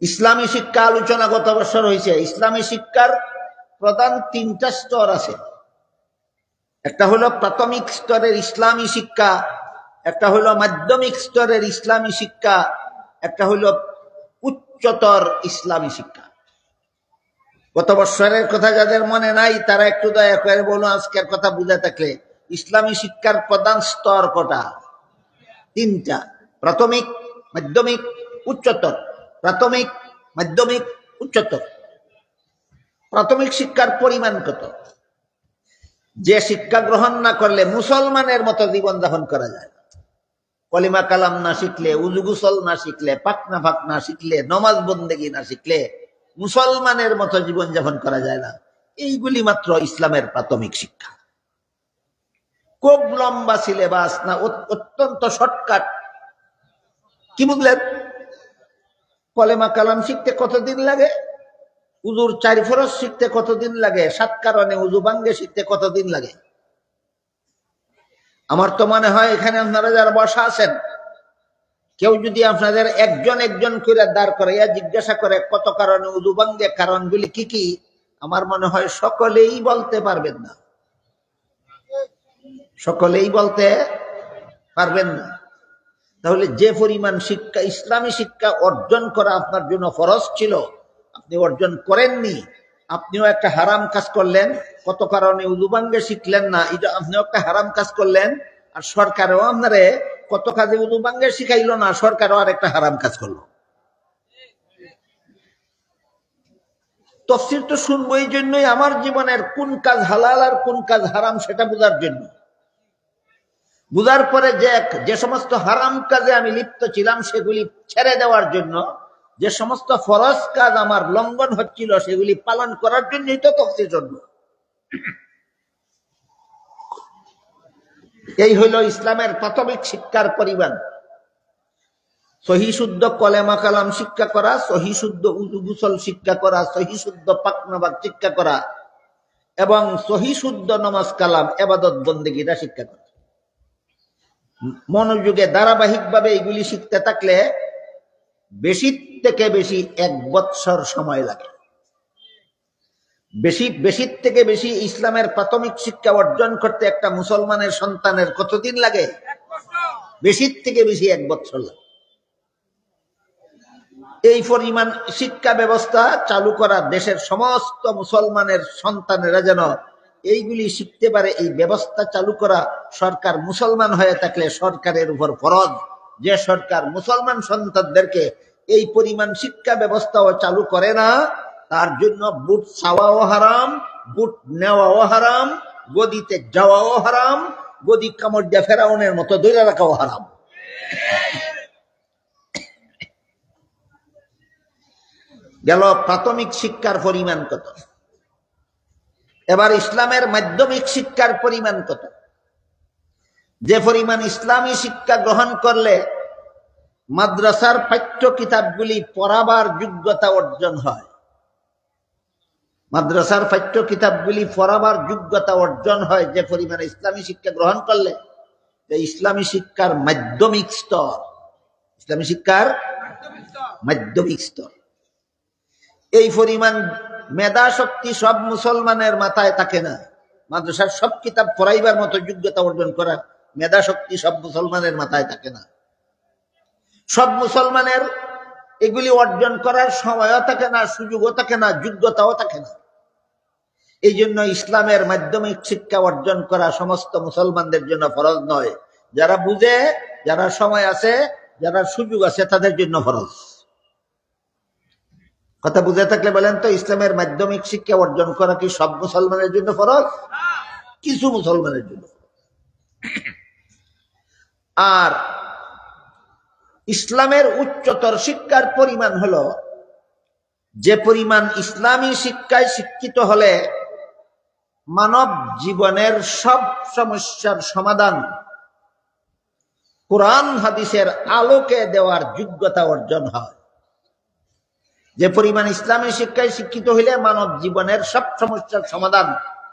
ইসলামী শিক্ষা আলোচনা গত বছর হয়েছে। ইসলামী শিক্ষার প্রধান তিনটা স্তর আছে। একটা হলো প্রাথমিক স্তরের ইসলামী শিক্ষা, একটা হলো মাধ্যমিক স্তরের ইসলামী শিক্ষা, একটা হলো উচ্চতর ইসলামী শিক্ষা। গত বছরের কথা যাদের মনে নাই তারা একটু দয়া করে বলুন, আজকের কথা বুঝে থাকলে। ইসলামী শিক্ষার প্রধান স্তর কটা? তিনটা। প্রাথমিক, মাধ্যমিক, উচ্চতর। প্রাথমিক, মাধ্যমিক, উচ্চতর। প্রাথমিক শিক্ষার পরিমাণ কত? যে শিক্ষা গ্রহণ না করলে মুসলমানের মতো জীবনযাপন করা যায় না। কলিমা কালাম না শিখলে, উযু গোসল না শিখলে, পাক না শিখলে, নমাজ বন্দেগী না শিখলে মুসলমানের মতো জীবনযাপন করা যায় না। এইগুলি মাত্র ইসলামের প্রাথমিক শিক্ষা। খুব লম্বা সিলেবাস না, অত্যন্ত শর্টকাট। কি বুঝলেন? কলেমা কালাম শিখতে কতদিন লাগে? উজুর 4 ফরজ শিখতে কতদিন লাগে? 7 কারণে উজু ভাঙ্গে শিখতে কতদিন লাগে? আমার তো মনে হয় এখানে আপনারা যারা বসা আছেন, কেউ যদি আপনাদের একজন একজন করে দাঁড় করাইয়া জিজ্ঞাসা করে কত কারণে উযু ভাঙ্গে, কারণগুলি কি কি, আমার মনে হয় সকলেই বলতে পারবেন না, সকলেই বলতে পারবেন না। তাহলে যে পরিমাণ শিক্ষা, ইসলামী শিক্ষা অর্জন করা আপনার জন্য ফরজ ছিল, আপনি অর্জন করেননি। আপনিও একটা হারাম কাজ করলেন, কত কারণে উযু ভাঙ্গে শিখলেন না, এটা আপনিও একটা হারাম কাজ করলেন। আর সরকারও আপনারে কত কাজে উযু ভাঙ্গে শিখাইলো না, সরকারও আর একটা হারাম কাজ করলো। তাফসীর তো শুনবো এই জন্যই, আমার জীবনের কোন কাজ হালাল আর কোন কাজ হারাম সেটা বোঝার জন্য। বুঝার পরে যে সমস্ত হারাম কাজে আমি লিপ্ত ছিলাম সেগুলি ছেড়ে দেওয়ার জন্য, যে সমস্ত ফরজ কাজ আমার লঙ্ঘন হচ্ছিল সেগুলি পালন করার জন্যই তো তাফসীর জন্য। এই হইল ইসলামের প্রাথমিক শিক্ষার পরিমাণ। সহি শুদ্ধ কলেমা কালাম শিক্ষা করা, সহি শুদ্ধ উযু গোসল শিক্ষা করা, সহি শুদ্ধ পাক নামাজ শিক্ষা করা এবং সহি শুদ্ধ নামাজ কালাম ইবাদত বন্দেগীটা শিক্ষা করা। মনোযোগে ধারাবাহিকভাবে এগুলি শিখতে থাকলে বেশি থেকে বেশি 1 বৎসর সময় লাগে। বেশি থেকে বেশি ইসলামের প্রাথমিক শিক্ষা অর্জন করতে একটা মুসলমানের সন্তানের কতদিন লাগে? বেশি থেকে বেশি 1 বৎসর লাগে। এই পরিমাণ শিক্ষা ব্যবস্থা চালু করা, দেশের সমস্ত মুসলমানের সন্তানেরা যেন এইগুলি শিখতে পারে, এই ব্যবস্থা চালু করা সরকার মুসলমান হয়ে থাকলে সরকারের উপর ফরজ। যে সরকার মুসলমান সন্তানদেরকে এই পরিমাণ শিক্ষা ব্যবস্থাও চালু করে না, তার জন্য বুট চাওয়াও হারাম, বুট নেওয়াও হারাম, গদিতে যাওয়াও হারাম, গদি কামড় দিয়ে ফেরাউনের মতো ধরে রাখাও হারাম। গেল প্রাথমিক শিক্ষার পরিমাণ কত। এবার ইসলামের মাধ্যমিক শিক্ষার পরিমাণ কত। যে পরিমাণ ইসলামী শিক্ষা গ্রহণ করলে মাদ্রাসার পাঠ্য কিতাবগুলি পড়াবার যোগ্যতা অর্জন হয়, মাদ্রাসার পাঠ্য কিতাবগুলি পড়াবার যোগ্যতা অর্জন হয় যে পরিমাণে ইসলামী শিক্ষা গ্রহণ করলে, যে ইসলামী শিক্ষার মাধ্যমিক স্তর, ইসলামী শিক্ষার মাধ্যমিক স্তর। এই পরিমাণ মেধা শক্তি সব মুসলমানের মাথায় থাকে না। মাদ্রাসার সব কিতাব পড়াইবার মতো যোগ্যতা অর্জন করা মেধা শক্তি সব মুসলমানের মাথায় থাকে না। সব মুসলমানের এগুলি অর্জন করার সময়ও থাকে না, সুযোগও থাকে না, যোগ্যতাও থাকে না। এই জন্য ইসলামের মাধ্যমিক শিক্ষা অর্জন করা সমস্ত মুসলমানদের জন্য ফরজ নয়। যারা বুঝে, যারা সময় আছে, যারা সুযোগ আছে, তাদের জন্য ফরজ। কথা বুঝে থাকলে বলেন তো, ইসলামের মাধ্যমিক শিক্ষা অর্জন করা কি সব মুসলমানের জন্য ফরজ? কিছু মুসলমানের জন্য। আর ইসলামের উচ্চতর শিক্ষার পরিমাণ হলো, যে পরিমাণ ইসলামী শিক্ষায় শিক্ষিত হলে মানব জীবনের সব সমস্যার সমাধান কোরআন হাদিসের আলোকে দেওয়ার যোগ্যতা অর্জন হয়। যে পরিমাণ ইসলামী শিক্ষায় শিক্ষিত হইলে মানব জীবনের সব সমস্যার সমাধান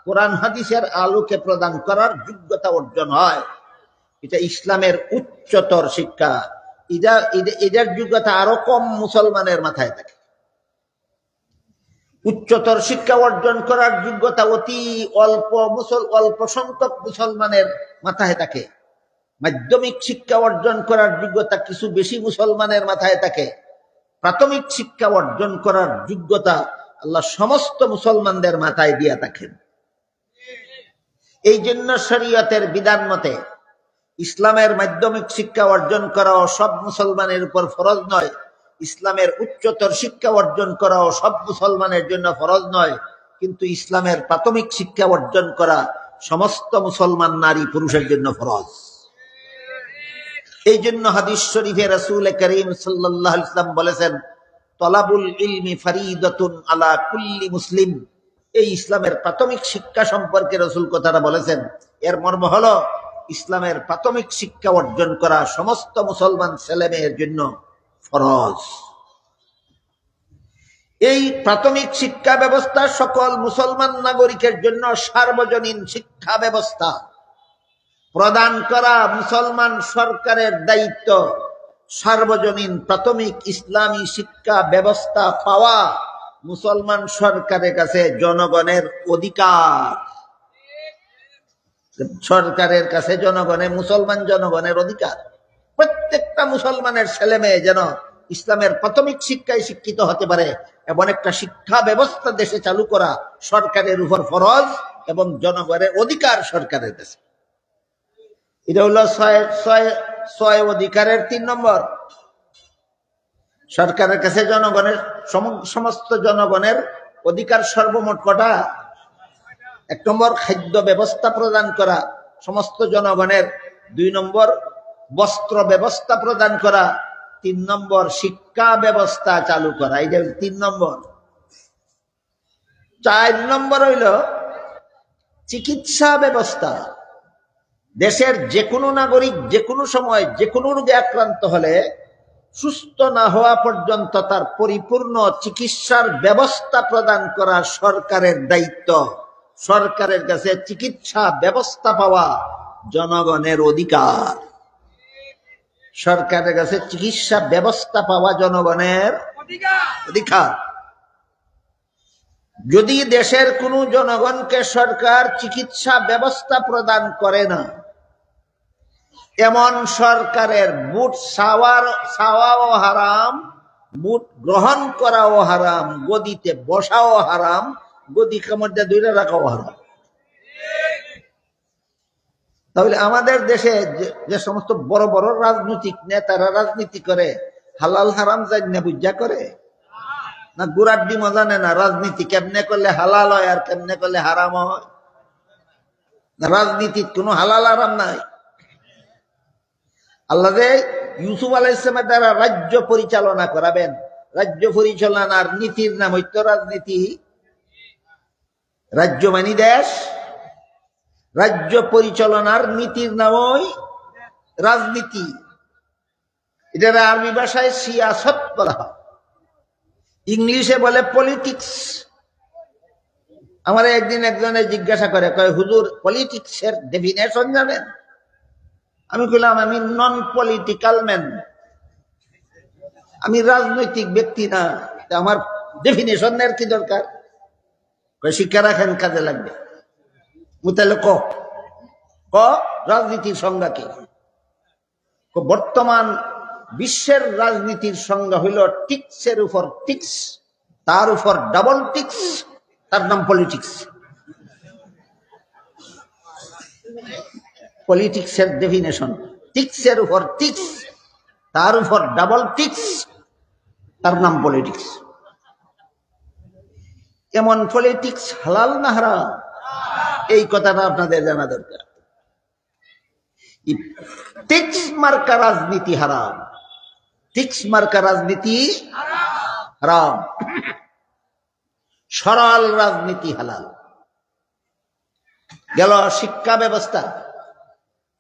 কোরআন হাদিসের আলোকে প্রদান করার যোগ্যতা অর্জন হয়, এটা ইসলামের উচ্চতর শিক্ষা। এটার যোগ্যতা আরো কম মুসলমানের মাথায় থাকে। উচ্চতর শিক্ষা অর্জন করার যোগ্যতা অতি অল্প সংখ্যক মুসলমানের মাথায় থাকে। মাধ্যমিক শিক্ষা অর্জন করার যোগ্যতা কিছু বেশি মুসলমানের মাথায় থাকে। প্রাথমিক শিক্ষা অর্জন করার যোগ্যতা আল্লাহ সমস্ত মুসলমানদের মাথায় দিয়া থাকেন। এই জন্য শরীয়তের বিধান মতে ইসলামের মাধ্যমিক শিক্ষা অর্জন করাও সব মুসলমানের উপর ফরজ নয়, ইসলামের উচ্চতর শিক্ষা অর্জন করাও সব মুসলমানের জন্য ফরজ নয়, কিন্তু ইসলামের প্রাথমিক শিক্ষা অর্জন করা সমস্ত মুসলমান নারী পুরুষের জন্য ফরজ। এই জন্য হাদিস শরীফে রাসূল করিম সাল্লাল্লাহু আলাইহি ওয়াসাল্লাম বলেছেন, তলাবুল ইলমি ফারিদাতুন আলা কুল্লি মুসলিম। এই ইসলামের প্রাথমিক শিক্ষা সম্পর্কে রাসূল কথাটা বলেছেন, এর মর্ম হলো ইসলামের প্রাথমিক শিক্ষা অর্জন করা সমস্ত মুসলমান ছেলেমেয়ের জন্য ফরজ। এই প্রাথমিক শিক্ষা ব্যবস্থা সকল মুসলমান নাগরিকের জন্য সার্বজনীন শিক্ষা ব্যবস্থা প্রদান করা মুসলমান সরকারের দায়িত্ব। সার্বজনীন প্রাথমিক ইসলামী শিক্ষা ব্যবস্থা পাওয়া মুসলমান সরকারের কাছে জনগণের অধিকার। সরকারের কাছে মুসলমান জনগণের অধিকার। প্রত্যেকটা মুসলমানের ছেলে মেয়ে যেন ইসলামের প্রাথমিক শিক্ষায় শিক্ষিত হতে পারে, এমন একটা শিক্ষা ব্যবস্থা দেশে চালু করা সরকারের উপর ফরজ এবং জনগণের অধিকার সরকারের কাছে। এটা হলো ছয় অধিকারের 3 নম্বর। সরকারের কাছে সমস্ত জনগণের অধিকার সর্বমোট কটা? 1 নম্বর খাদ্য ব্যবস্থা প্রদান করা সমস্ত জনগণের, 2 নম্বর বস্ত্র ব্যবস্থা প্রদান করা, 3 নম্বর শিক্ষা ব্যবস্থা চালু করা। এই যে 3 নম্বর। 4 নম্বর হইল চিকিৎসা ব্যবস্থা। দেশের যে কোনো নাগরিক যে কোনো সময় যে কোনো রোগে আক্রান্ত হলে সুস্থ না হওয়া পর্যন্ত তার পরিপূর্ণ চিকিৎসার ব্যবস্থা প্রদান করা সরকারের দায়িত্ব। সরকারের কাছে চিকিৎসা ব্যবস্থা পাওয়া জনগণের অধিকার। সরকারের কাছে চিকিৎসা ব্যবস্থা পাওয়া জনগণের অধিকার। যদি দেশের কোন জনগণকে সরকার চিকিৎসা ব্যবস্থা প্রদান করে না, এমন সরকারের বুট ছাওয়াও হারাম, বুট গ্রহণ করাও হারাম, গদিতে বসাও হারাম, গদি কামড়ে ধরে রাখাও হারাম। তাহলে আমাদের দেশে যে সমস্ত বড় বড় রাজনৈতিক নেতারা রাজনীতি করে, হালাল হারাম জানে বুঝা করে না? গুড়াড্ডি মজা নেয় না? রাজনীতি কেমনে করলে হালাল হয় আর কেমনে করলে হারাম হয়? রাজনীতির কোনো হালাল হারাম নাই। আল্লাহ যে ইউসুফ আলাইহিস সালামের দ্বারা রাজ্য পরিচালনা করাবেন, রাজ্য পরিচালনার নীতির নাম হইত রাজনীতি। রাজ্য মানি দেশ, রাজ্য পরিচালনার নীতির নাম রাজনীতি। এটা আরবি ভাষায় সিয়াসত বলা হয়, ইংলিশে বলে পলিটিক্স। আমার একদিন একজনে জিজ্ঞাসা করে, কয় হুজুর পলিটিক্স এর ডেফিনেশন জানেন? আমি কইলাম আমি নন পলিটিক্যাল ম্যান, আমি রাজনৈতিক ব্যক্তি না, আমার ডেফিনেশনের কি দরকার? শিক্ষা রাখেন, কাজে লাগবে। তাহলে ক রাজনীতির সংজ্ঞা কি? বর্তমান বিশ্বের রাজনীতির সংজ্ঞা হইল টিক্সের উপর টিক্স, তার উপর ডাবল টিক্স, তার নাম পলিটিক্স। পলিটিক্সের ডেফিনেশন টিক্সের উপর টিক্স, তার উপর ডাবল টিক্স, তার নাম পলিটিক্স। এমন পলিটিক্স হালাল না হারাম, এই কথাটা আপনাদের জানা দরকার। টিক্স মার্কা রাজনীতি হারাম, টিক্স মার্কা রাজনীতি হারাম, সরল রাজনীতি হালাল। গেল শিক্ষা ব্যবস্থা,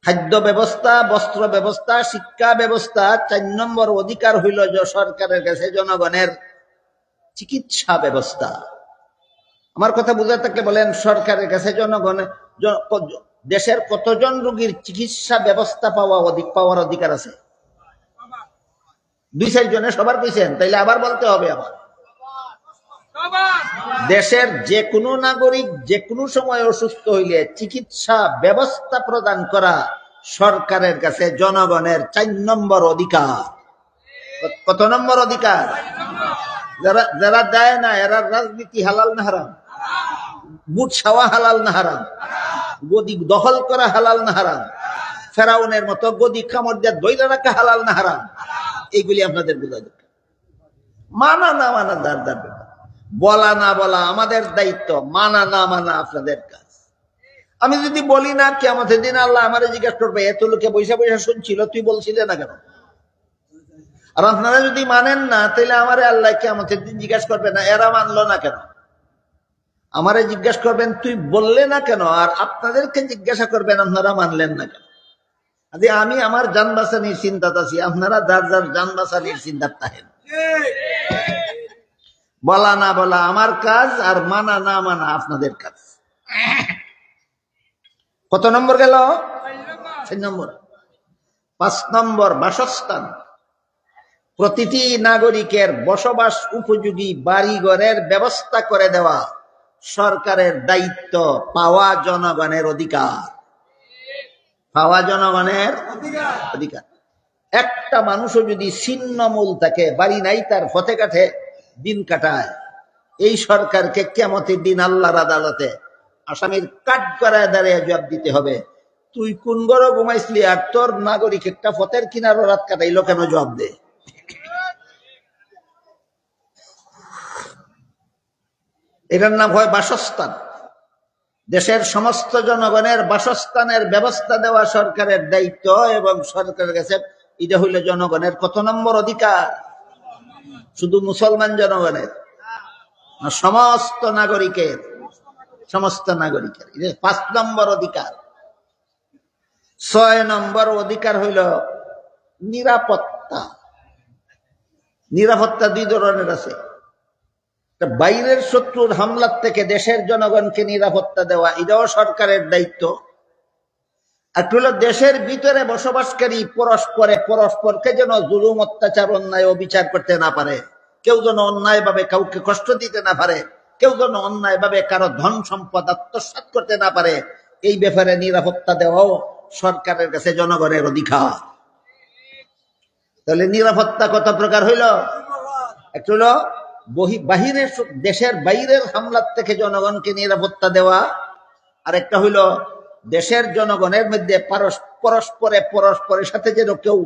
খাদ্য ব্যবস্থা, বস্ত্র ব্যবস্থা, শিক্ষা ব্যবস্থা। 4 নম্বর অধিকার হইল যে সরকারের কাছে জনগণের চিকিৎসা ব্যবস্থা। আমার কথা বুঝে থাকলে বলেন, সরকারের কাছে জনগণের দেশের কতজন রোগীর চিকিৎসা ব্যবস্থা পাওয়ার অধিকার আছে? 2-4 জনে সবার কইছেন, তাইলে আবার বলতে হবে আমার। দেশের যে কোনো নাগরিক যে কোনো সময় অসুস্থ হইলে চিকিৎসা ব্যবস্থা প্রদান করা সরকারের কাছে জনগণের 4 নম্বর অধিকার। কত নম্বর অধিকার? যারা দেয় না এরা রাজনীতি হালাল না হারাম? বুট ছাওয়া হালাল না হারাম? গদি দখল করা হালাল না হারাম? ফেরাউনের মতো গদি কামড় দিয়ে দইরা রাখা হালাল না হারাম? এইগুলি আপনাদের বোঝা দরকার। মানা না মানা দার দার, বলা না বলা আমাদের দায়িত্ব, মানা না মানা আপনাদের কাজ। আমি যদি বলি না, কিয়ামতের দিন আল্লাহ আমারে জিজ্ঞেস করবে, এত লোকে বৈশা বৈশা শুনছিল, তুই বলছিলে না কেন? আর আপনারা যদি মানেন না, তাহলে আমারে আল্লাহ কিয়ামতের দিন জিজ্ঞেস করবে না এরা মানলো না কেন? আমারে জিজ্ঞেস করবেন তুই বললে না কেন, আর আপনাদেরকে জিজ্ঞাসা করবেন আপনারা মানলেন না কেন। আমি আমার জান বাঁচানির চিন্তাত আছি, আপনারা যার যার জান বাঁচানির চিন্তার থাকেন। বলা না বলা আমার কাজ, আর মানা না মানা আপনাদের কাজ। কত নম্বর গেল? 4 নম্বর। 5 নম্বর বাসস্থান। প্রতিটি নাগরিকের বসবাস উপযোগী বাড়িঘরের ব্যবস্থা করে দেওয়া সরকারের দায়িত্ব, পাওয়া জনগণের অধিকার। পাওয়া জনগণের অধিকার। একটা মানুষও যদি ছিন্নমূল থাকে, বাড়ি নাই, তার পথে কাঠে দিন কাটায়, এই সরকারকে কিয়ামতের দিন আল্লাহর আদালতে আসামির কাঠ করায় দাঁড়িয়ে জবাব দিতে হবে, তুই কোন ঘরে ঘুমাইছিলি আর তোর নাগরিক একটা পথের কিনারও রাত কাটাইলো কেন, জবাব দে। এটার নাম হয় বাসস্থান। দেশের সমস্ত জনগণের বাসস্থানের ব্যবস্থা দেওয়া সরকারের দায়িত্ব, এবং সরকারের কাছে এটা হইল জনগণের কত নম্বর অধিকার? শুধু মুসলমান জনগণের না, সমস্ত নাগরিকের। সমস্ত নাগরিকের 5 নম্বর অধিকার। 6 নম্বর অধিকার হইল নিরাপত্তা। নিরাপত্তা 2 ধরনের আছে। বাইরের শত্রুর হামলার থেকে দেশের জনগণকে নিরাপত্তা দেওয়া, এটাও সরকারের দায়িত্ব। আর হলো দেশের ভিতরে বসবাসকারী পরস্পরকে যেন জুলুম, অত্যাচার, অন্যায়, অবিচার করতে না পারে, কেউ যেন অন্যায় ভাবে কাউকে কষ্ট দিতে না পারে, কেউ যেন অন্যায় ভাবে কারো ধন সম্পদ আত্মসাৎ করতে না পারে, এই ব্যাপারে নিরাপত্তা দেওয়াও সরকারের কাছে জনগণের অধিকার। তাহলে নিরাপত্তা কত প্রকার হইল? একটা হলো বাহিরের, দেশের বাইরের হামলার থেকে জনগণকে নিরাপত্তা দেওয়া, আর একটা হইল দেশের জনগণের মধ্যে পরস্পরের সাথে যেন কেউ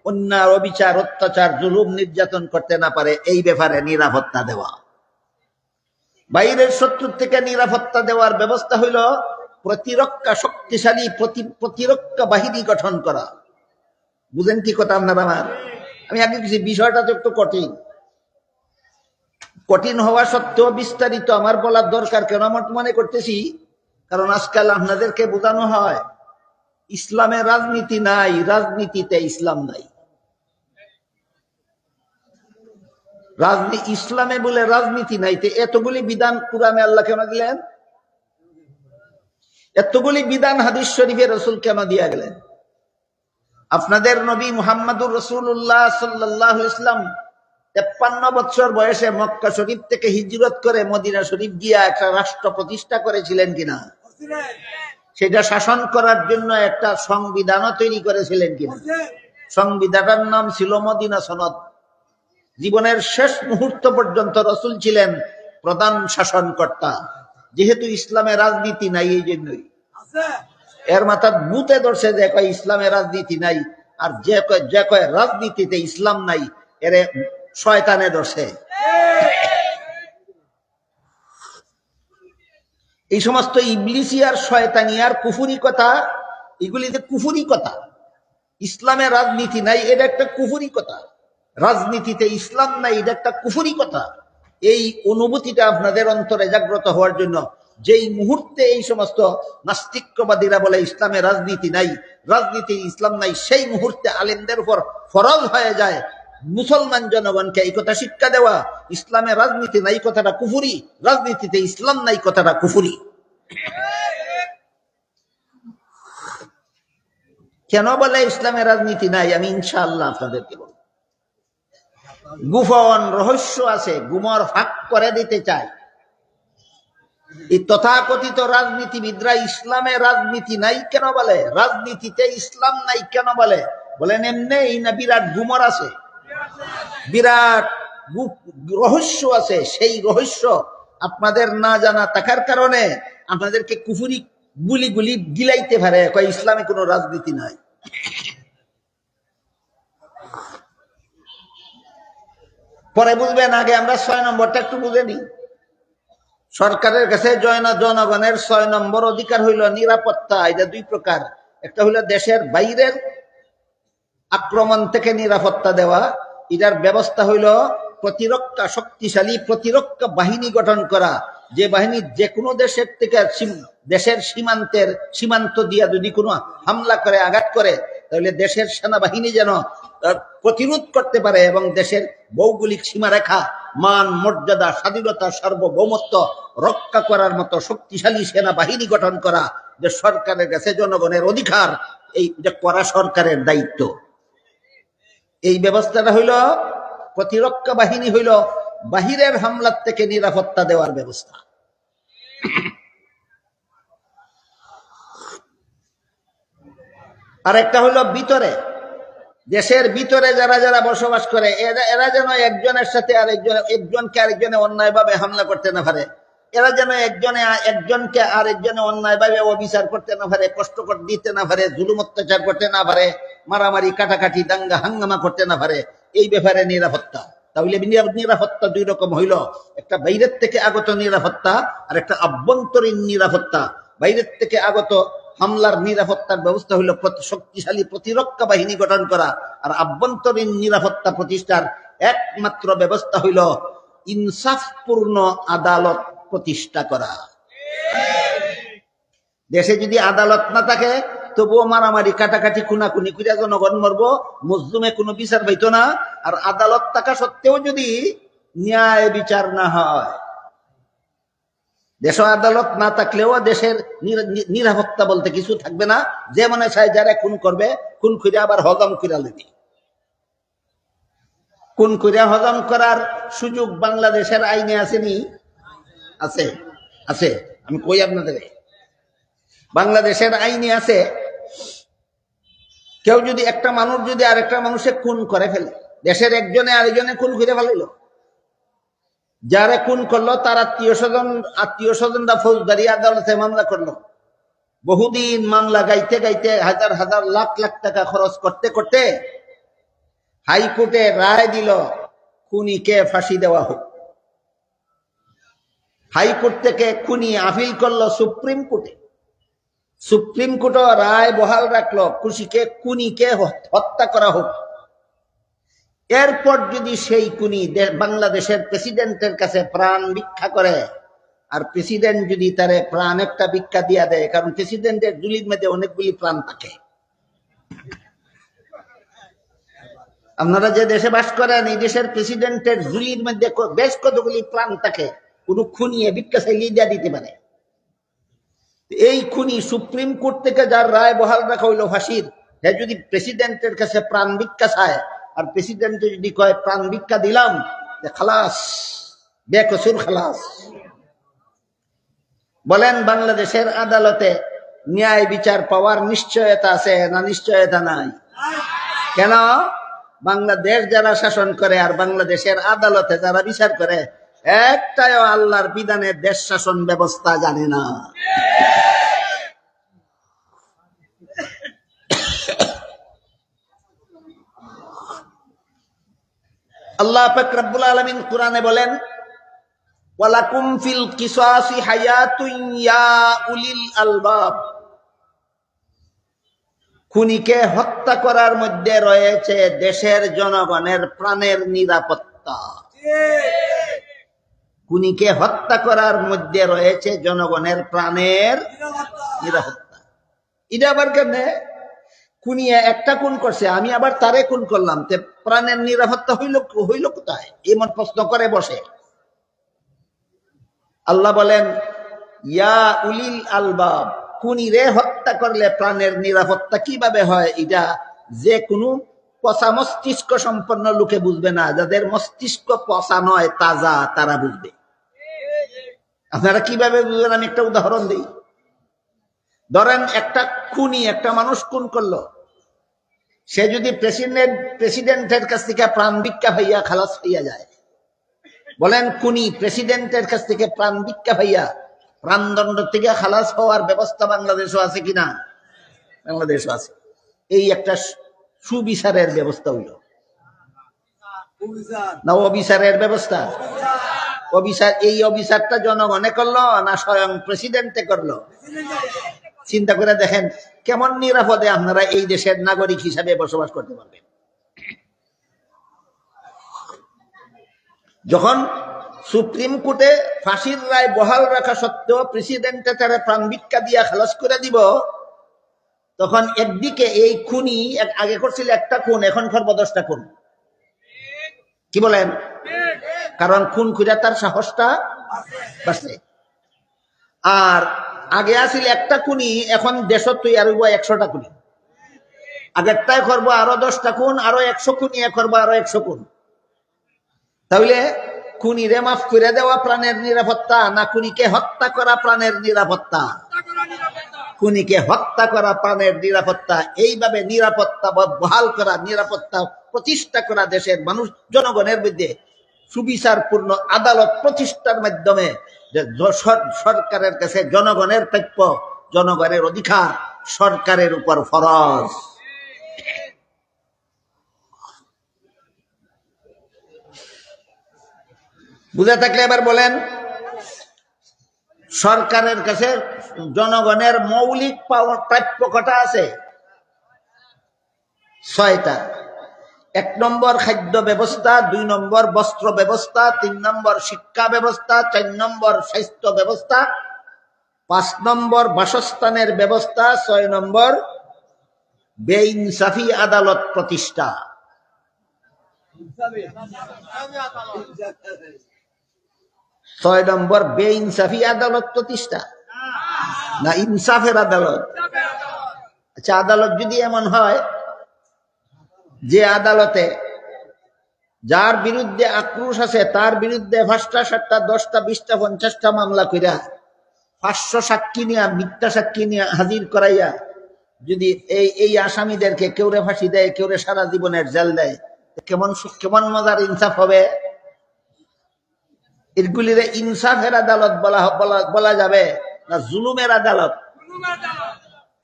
অন্যায়, অবিচার, অত্যাচার, জুলুম, নির্যাতন করতে না পারে, এই ব্যাপারে নিরাপত্তা দেওয়া। বাইরের শত্রুর থেকে নিরাপত্তা দেওয়ার ব্যবস্থা হইল প্রতিরক্ষা, শক্তিশালী প্রতিরক্ষা বাহিনী গঠন করা। বুঝেন কি কথা আপনারা আমার? আমি আগে কিছু, বিষয়টা তো একটু কঠিন হওয়া সত্ত্বেও বিস্তারিত আমার বলার দরকার কেন মনে করতেছি, কারণ আজকাল আপনাদেরকে বোঝানো হয় ইসলামে রাজনীতি নাই, রাজনীতিতে ইসলাম নাই। ইসলামে বলে রাজনীতি নাই, এতগুলি বিধান কুরআনে আল্লাহ কেন দিলেন? এতগুলি বিধান হাদিস শরীফে রাসূল কেন দিয়া গেলেন? আপনাদের নবী মুহাম্মদুর রাসূলুল্লাহ সাল্লাল্লাহু আলাইহি ওয়াসাল্লাম 53 বছর বয়সে মক্কা শরীফ থেকে হিজরত করে মদিনা শরীফ গিয়া একটা রাষ্ট্র প্রতিষ্ঠা করেছিলেন কিনা? সেটা শাসন করার জন্য একটা সংবিধানও তৈরি করেছিলেন কিনা? সংবিধানের নাম ছিল মদিনা সনদ। জীবনের শেষ মুহূর্ত পর্যন্ত রাসূল ছিলেন প্রধান শাসনকর্তা। যেহেতু ইসলামে রাজনীতি নাই, এই জন্যই এর মাথা বুতে ধরছে যে কয় ইসলামে রাজনীতি নাই, আর যে কয় রাজনীতিতে ইসলাম নাই, এরে শয়তানে ধরছে। এই সমস্ত ইবলিসি আর শয়তানি আর কুফুরি কথা, এগুলিতে কুফুরি কথা। ইসলামে রাজনীতি নাই, এটা একটা কুফুরি কথা। রাজনীতিতে ইসলাম নাই, এটা একটা কুফুরি কথা। এই অনুভূতিটা আপনাদের অন্তরে জাগ্রত হওয়ার জন্য, যেই মুহূর্তে এই সমস্ত নাস্তিক্যবাদীরা বলে ইসলামে রাজনীতি নাই, রাজনীতি ইসলাম নাই, সেই মুহূর্তে আলেমদের উপর ফরজ হয়ে যায় মুসলমান জনগণকে এই কথা শিক্ষা দেওয়া, ইসলামে রাজনীতি নাই কথাটা কুফুরি, রাজনীতিতে ইসলাম নাই কথাটা কুফুরি। কেন বলে ইসলামে রাজনীতি নাই? আমি ইনশাআল্লাহ আপনাদেরকে বলব। গোপন রহস্য আছে, গুমর ফাঁক করে দিতে চায়। এই তথাকথিত রাজনীতিবিদরা ইসলামে রাজনীতি নাই কেন বলে, রাজনীতিতে ইসলাম নাই কেন বলে? বলেন এমনি না, বিরাট গুমর আছে, বিরাট রহস্য আছে। সেই রহস্য আপনাদের না জানা থাকার কারণে আপনাদেরকে কুফুরি গুলি গিলাইতে পারে, কয় ইসলামে কোনো রাজনীতি নাই। পরে বুঝবেন, আগে আমরা 6 নম্বরটা একটু বুঝে নিই। সরকারের কাছে জনগণের 6 নম্বর অধিকার হইল নিরাপত্তা। এটা 2 প্রকার। একটা হইল দেশের বাইরের আক্রমণ থেকে নিরাপত্তা দেওয়া, এটার ব্যবস্থা হইল প্রতিরক্ষা, শক্তিশালী প্রতিরক্ষা বাহিনী গঠন করা, যে বাহিনী যে কোনো দেশের থেকে, দেশের সীমান্ত দিয়া যদি কোনো হামলা করে, আঘাত করে, তাহলে দেশের সেনাবাহিনী যেন প্রতিরোধ করতে পারে, এবং দেশের ভৌগোলিক সীমারেখা, মান, মর্যাদা, স্বাধীনতা, সার্বভৌমত্ব রক্ষা করার মতো শক্তিশালী সেনাবাহিনী গঠন করা, যে সরকারের কাছে জনগণের অধিকার, এই যে করা সরকারের দায়িত্ব। এই ব্যবস্থাটা হইল প্রতিরক্ষা বাহিনী হইল বাহিরের হামলার থেকে নিরাপত্তা দেওয়ার ব্যবস্থা। আর একটা হলো ভিতরে, দেশের ভিতরে যারা যারা বসবাস করে এরা যেন একজনের সাথে একজনকে আরেকজনে অন্যায়ভাবে হামলা করতে না পারে, এরা যেন একজনকে আরেকজনে অন্যায়ভাবে অবিচার করতে না পারে, কষ্ট দিতে না পারে, জুলুম অত্যাচার করতে না পারে, মারামারি কাটাকাটি দাঙ্গা হাঙ্গামা করতে না পারে, এই ব্যাপারে নিরাপত্তা। তাহলে নিরাপত্তা দুই রকম হইল, একটা বাইরের থেকে আগত নিরাপত্তা আর একটা আভ্যন্তরীণ নিরাপত্তা। বাইরের থেকে আগত হামলার নিরাপত্তার ব্যবস্থা হইল শক্তিশালী প্রতিরক্ষা বাহিনী গঠন করা, আর আভ্যন্তরীণ নিরাপত্তা প্রতিষ্ঠার একমাত্র ব্যবস্থা হইল ইনসাফপূর্ণ আদালত প্রতিষ্ঠা করা। দেশে যদি আদালত না থাকে তবুও মারামারি কাটাকাটি খুনাখুনি করে জনগণ মরব, মজলুমে কোনো বিচার পাইত না। আর আদালত থাকা সত্ত্বেও যদি ন্যায় বিচার না হয়, দেশ আদালত না থাকলেও দেশের নিরাপত্তা বলতে কিছু থাকবে না। যে মনে চায় যারা খুন করবে, খুন করে আবার হজম করে নেবে। খুন করে হজম করার সুযোগ বাংলাদেশের আইনে আসেনি? আছে, আছে। আমি কই আপনাদের, বাংলাদেশের আইনে আছে, কেউ যদি একটা মানুষ যদি আরেকটা মানুষে খুন করে ফেলে, দেশের একজনে আরেকজনে খুন করে ফেলাইল, যারা খুন করলো তার আত্মীয় স্বজনরা ফৌজদারি আদালতে মামলা করলো। বহুদিন মামলা গাইতে গাইতে হাজার হাজার লাখ লাখ টাকা খরচ করতে করতে হাইকোর্টে রায় দিল খুনিকে ফাঁসি দেওয়া হোক। হাইকোর্ট থেকে খুনি আপিল করলো সুপ্রিম কোর্টে, সুপ্রিম কোর্টও রায় বহাল রাখলো খুনিকে হত্যা করা হোক। এরপর যদি সেই খুনি বাংলাদেশের প্রেসিডেন্টের কাছে প্রাণ ভিক্ষা করে, আর প্রেসিডেন্ট যদি তারে প্রাণ একটা ভিক্ষা দিয়া দেয়, কারণ প্রেসিডেন্টের জুলির মধ্যে অনেকগুলি প্রাণ থাকে। আপনারা যে দেশে বাস করেন, এই দেশের প্রেসিডেন্টের জুলির মধ্যে বেশ কতগুলি প্রাণ থাকে, কোন খুনিয়ে ভিক্ষা চাইলে দিয়া দিতে পারে। এই খুনি সুপ্রিম কোর্ট থেকে যার রায় বহাল রাখা হইল ফাঁসির, সে যদি প্রেসিডেন্টের কাছে প্রাণ ভিক্ষা চায়, আর প্রেসিডেন্ট যদি কয় প্রাণ ভিক্ষা দিলাম, খালাস, বেকসুর খালাস। বলেন বাংলাদেশের আদালতে ন্যায় বিচার পাওয়ার নিশ্চয়তা আছে না নিশ্চয়তা নাই? কেন? বাংলাদেশ যারা শাসন করে আর বাংলাদেশের আদালতে যারা বিচার করে, একটাও আল্লাহর বিধানে দেশ শাসন ব্যবস্থা জানে না। আল্লাহ পাক রব্বুল আলামিন কুরআনে বলেন, ওয়ালাকুম ফিল কিসাসি হায়াতুন ইয়া উলিল আলবাব। খুনিকে হত্যা করার মধ্যে রয়েছে দেশের জনগণের প্রাণের নিরাপত্তা। খুনিকে হত্যা করার মধ্যে রয়েছে জনগণের প্রাণের নিরাপত্তা। এটা আবার কেমনে? খুনিয়ে একটা খুন করছে, আমি আবার তারে খুন করলাম, তে প্রাণের নিরাপত্তা হইল কোথায়? এমন প্রশ্ন করে বসে। আল্লাহ বলেন, ইয়া উলিল আলবাব, খুনিরে হত্যা করলে প্রাণের নিরাপত্তা কিভাবে হয়, এটা যে কোনো পচা মস্তিষ্ক সম্পন্ন লোকে বুঝবে না, যাদের মস্তিষ্ক পচা নয় তাজা, তারা বুঝবে। আপনারা কিভাবে বুঝবেন? আমি একটা উদাহরণ দিই। ধরেন একটা খুনি একটা মানুষ খুন করলো, সে যদি প্রেসিডেন্টের কাছ থেকে প্রাণ ভিক্ষা পাইয়া খালাস পাইয়া যায়, বলেন খুনি প্রেসিডেন্টের কাছ থেকে প্রাণ ভিক্ষা পাইয়া প্রাণদণ্ড থেকে খালাস হওয়ার ব্যবস্থা বাংলাদেশও আছে কিনা? বাংলাদেশও আছে। এই একটা সুবিচারের ব্যবস্থা হইল না অবিচারের ব্যবস্থা? এই অবিচারটা জনগণে করলো না স্বয়ং প্রেসিডেন্টে করলো? চিন্তা করে দেখেন কেমন নিরাপদে আপনারা এই দেশের নাগরিক হিসাবে বসবাস করতে পারবেন। যখন সুপ্রিম কোর্টে ফাঁসির রায় বহাল রাখা সত্ত্বেও প্রেসিডেন্টে তারা প্রাণ ভিক্ষা দিয়া খালাস করে দিব, তখন একদিকে এই খুনি আগে করছিল একটা খুন, এখন করবো 10টা খুন। কি বলেন? কারণ খুন করে তার সাহসটা বাড়ছে। আর আগে আসিল একটা খুনি, এখন দেশ তৈরি হইব 100টা খুনি। আগেরটাই করবো আরো 10টা খুন, আরো 100 খুনি করবো আরো 100 খুন। তাহলে খুনিরে মাফ করে দেওয়া প্রাণের নিরাপত্তা না খুনিকে হত্যা করা প্রাণের নিরাপত্তা? খুনিকে হত্যা করা প্রাণের নিরাপত্তা। এইভাবে নিরাপত্তা বহাল করা, নিরাপত্তা প্রতিষ্ঠা করা দেশের মানুষ জনগণের মধ্যে সুবিচারপূর্ণ আদালত প্রতিষ্ঠার মাধ্যমে সরকারের কাছে জনগণের প্রাপ্য, জনগণের অধিকার সরকারের উপর ফরজ। বুঝে থাকলে এবার বলেন, সরকারের কাছে জনগণের মৌলিক প্রাপ্য কটা আছে? 6টা। 1 নম্বর খাদ্য ব্যবস্থা, 2 নম্বর বস্ত্র ব্যবস্থা, 3 নম্বর শিক্ষা ব্যবস্থা, 4 নম্বর স্বাস্থ্য ব্যবস্থা, 5 নম্বর বাসস্থানের ব্যবস্থা, 6 নম্বর বেইনসাফি আদালত প্রতিষ্ঠা। 6 নম্বর বেইনসাফি আদালত প্রতিষ্ঠা না ইনসাফের আদালত? আচ্ছা, আদালত যদি এমন হয় যে আদালতে যার বিরুদ্ধে আক্রোশ আছে তার বিরুদ্ধে 5টা 7টা 10টা 20টা 50টা মামলা কইরা 500 সাক্ষী নিয়ে, মিথ্যা সাক্ষী নিয়ে হাজির করাইয়া যদি এই আসামিদেরকে কেউরে ফাঁসি দেয়, কেউরে সারা জীবনের জেল দেয়, কেমন মজার ইনসাফ হবে? এগুলির ইনসাফের আদালত বলা যাবে না জুলুমের আদালত?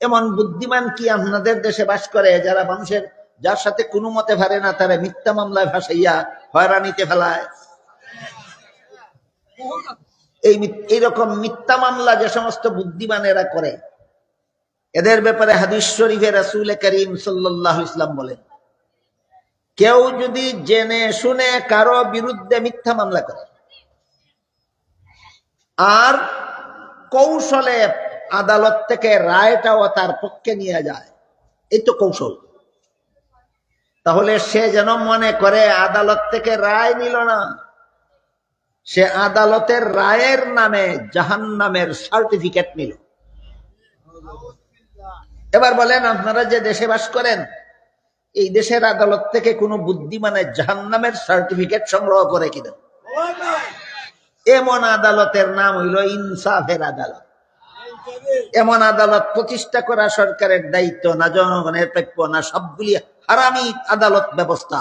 এমন বুদ্ধিমান কি আপনাদের দেশে বাস করে যারা মানুষের, যার সাথে কোনো মতে পারে না তারা মিথ্যা মামলায় ফাঁসাইয়া হয়রানিতে ফেলায়? এইরকম মিথ্যা মামলা যে সমস্ত বুদ্ধিমানেরা করে, এদের ব্যাপারে হাদিস শরীফে রাসূল করিম সাল্লাল্লাহু আলাইহি ওয়াসাল্লাম বলেন, কেউ যদি জেনে শুনে কারো বিরুদ্ধে মিথ্যা মামলা করে আর কৌশলে আদালত থেকে রায়টাও তার পক্ষে নিয়ে যায়, এই তো কৌশল, তাহলে সে যেন মনে করে আদালত থেকে রায় নিল না, সে আদালতের রায়ের নামে জাহান্নামের সার্টিফিকেট নিল। এবার বলেন, আপনারা যে দেশে বাস করেন, এই দেশের আদালত থেকে কোনো বুদ্ধিমানের জাহান্নামের সার্টিফিকেট সংগ্রহ করে কিনা? এমন আদালতের নাম হইল ইনসাফের আদালত। এমন আদালত প্রতিষ্ঠা করা সরকারের দায়িত্ব না জনগণের প্রাপ্য না? সবগুলি হারামি আদালত ব্যবস্থা,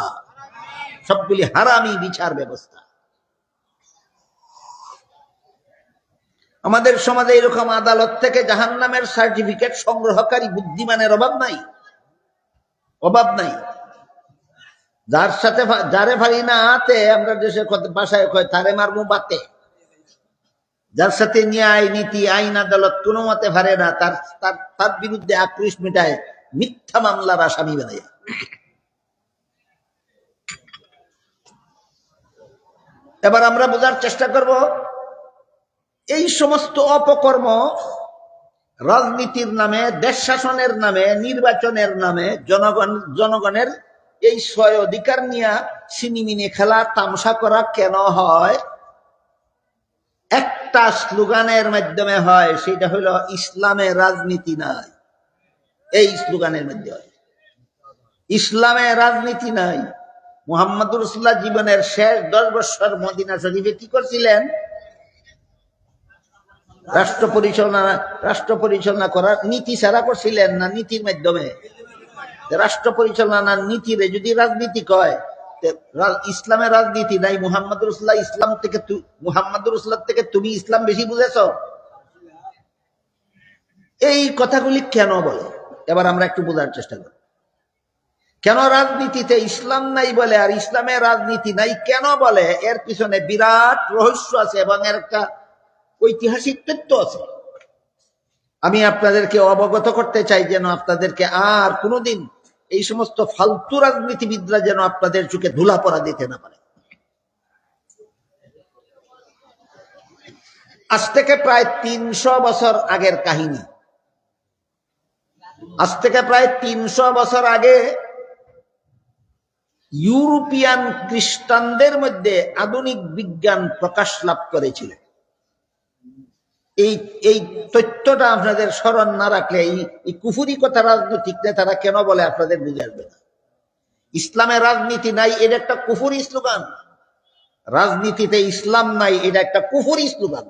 সবগুলি হারামি বিচার ব্যবস্থা। আমাদের সমাজে এরকম আদালত থেকে জাহান্নামের সার্টিফিকেট সংগ্রহকারী বুদ্ধিমানের অভাব নাই, অভাব নাই। যার সাথে যারে পারি না আতে, আমরা দেশের ভাষায় কয় তারে মারমু বাতে। যার সাথে ন্যায় নীতি আইন আদালত কোনো মতে পারে না, তার বিরুদ্ধে আক্রোশ মেটায় মিথ্যা মামলার আসামি বানায়। এবার আমরা বোঝার চেষ্টা করব, এই সমস্ত অপকর্ম রাজনীতির নামে, দেশ শাসনের নামে, নির্বাচনের নামে, জনগণের এই স্বয় অধিকার নিয়ে সিনিমিনি খেলা তামসা করা কেন হয়? একটা স্লোগানের মাধ্যমে হয়, সেটা হলো ইসলামে রাজনীতি নাই। এই স্লোগানের মধ্যে হয় ইসলামে রাজনীতি নাই। মুহাম্মদুর রাসূলুল্লাহ জীবনের শেষ 10 বছর মদিনা শরীফে কি করছিলেন? রাষ্ট্র পরিচালনা করার নীতি ছাড়া করছিলেন না নীতির মাধ্যমে? রাষ্ট্র পরিচালনার নীতিরে যদি রাজনীতি কয়, ইসলামের রাজনীতি নাই। মুহাম্মদুর রাসূলুল্লাহ থেকে তুমি ইসলাম বেশি বুঝেছ? এই কথাগুলি কেন বলে? এবার আমরা একটু বোঝার চেষ্টা করি, কেন রাজনীতিতে ইসলাম নাই বলে আর ইসলামের রাজনীতি নাই কেন বলে? এর পিছনে বিরাট রহস্য আছে এবং এর একটা ঐতিহাসিক তথ্য আছে। আমি আপনাদেরকে অবগত করতে চাই, যেন আপনাদেরকে আর কোনোদিন এই সমস্ত ফালতু রাজনীতিবিদরা যেন আপনাদের চোখে ধুলা পড়া দিতে না পারে। আজ থেকে প্রায় 300 বছর আগের কাহিনী। আজ থেকে প্রায় 300 বছর আগে ইউরোপিয়ান খ্রিস্টানদের মধ্যে আধুনিক বিজ্ঞান প্রকাশ লাভ করেছিল। এই তথ্যটা আপনাদের স্মরণ না রাখলে এই কুফুরি কথা রাজনৈতিক নেতারা কেন বলে আপনাদের বুঝে আসবে না। ইসলামের রাজনীতি নাই, এটা একটা কুফুরি স্লোগান। রাজনীতিতে ইসলাম নাই, এটা একটা কুফরি স্লোগান।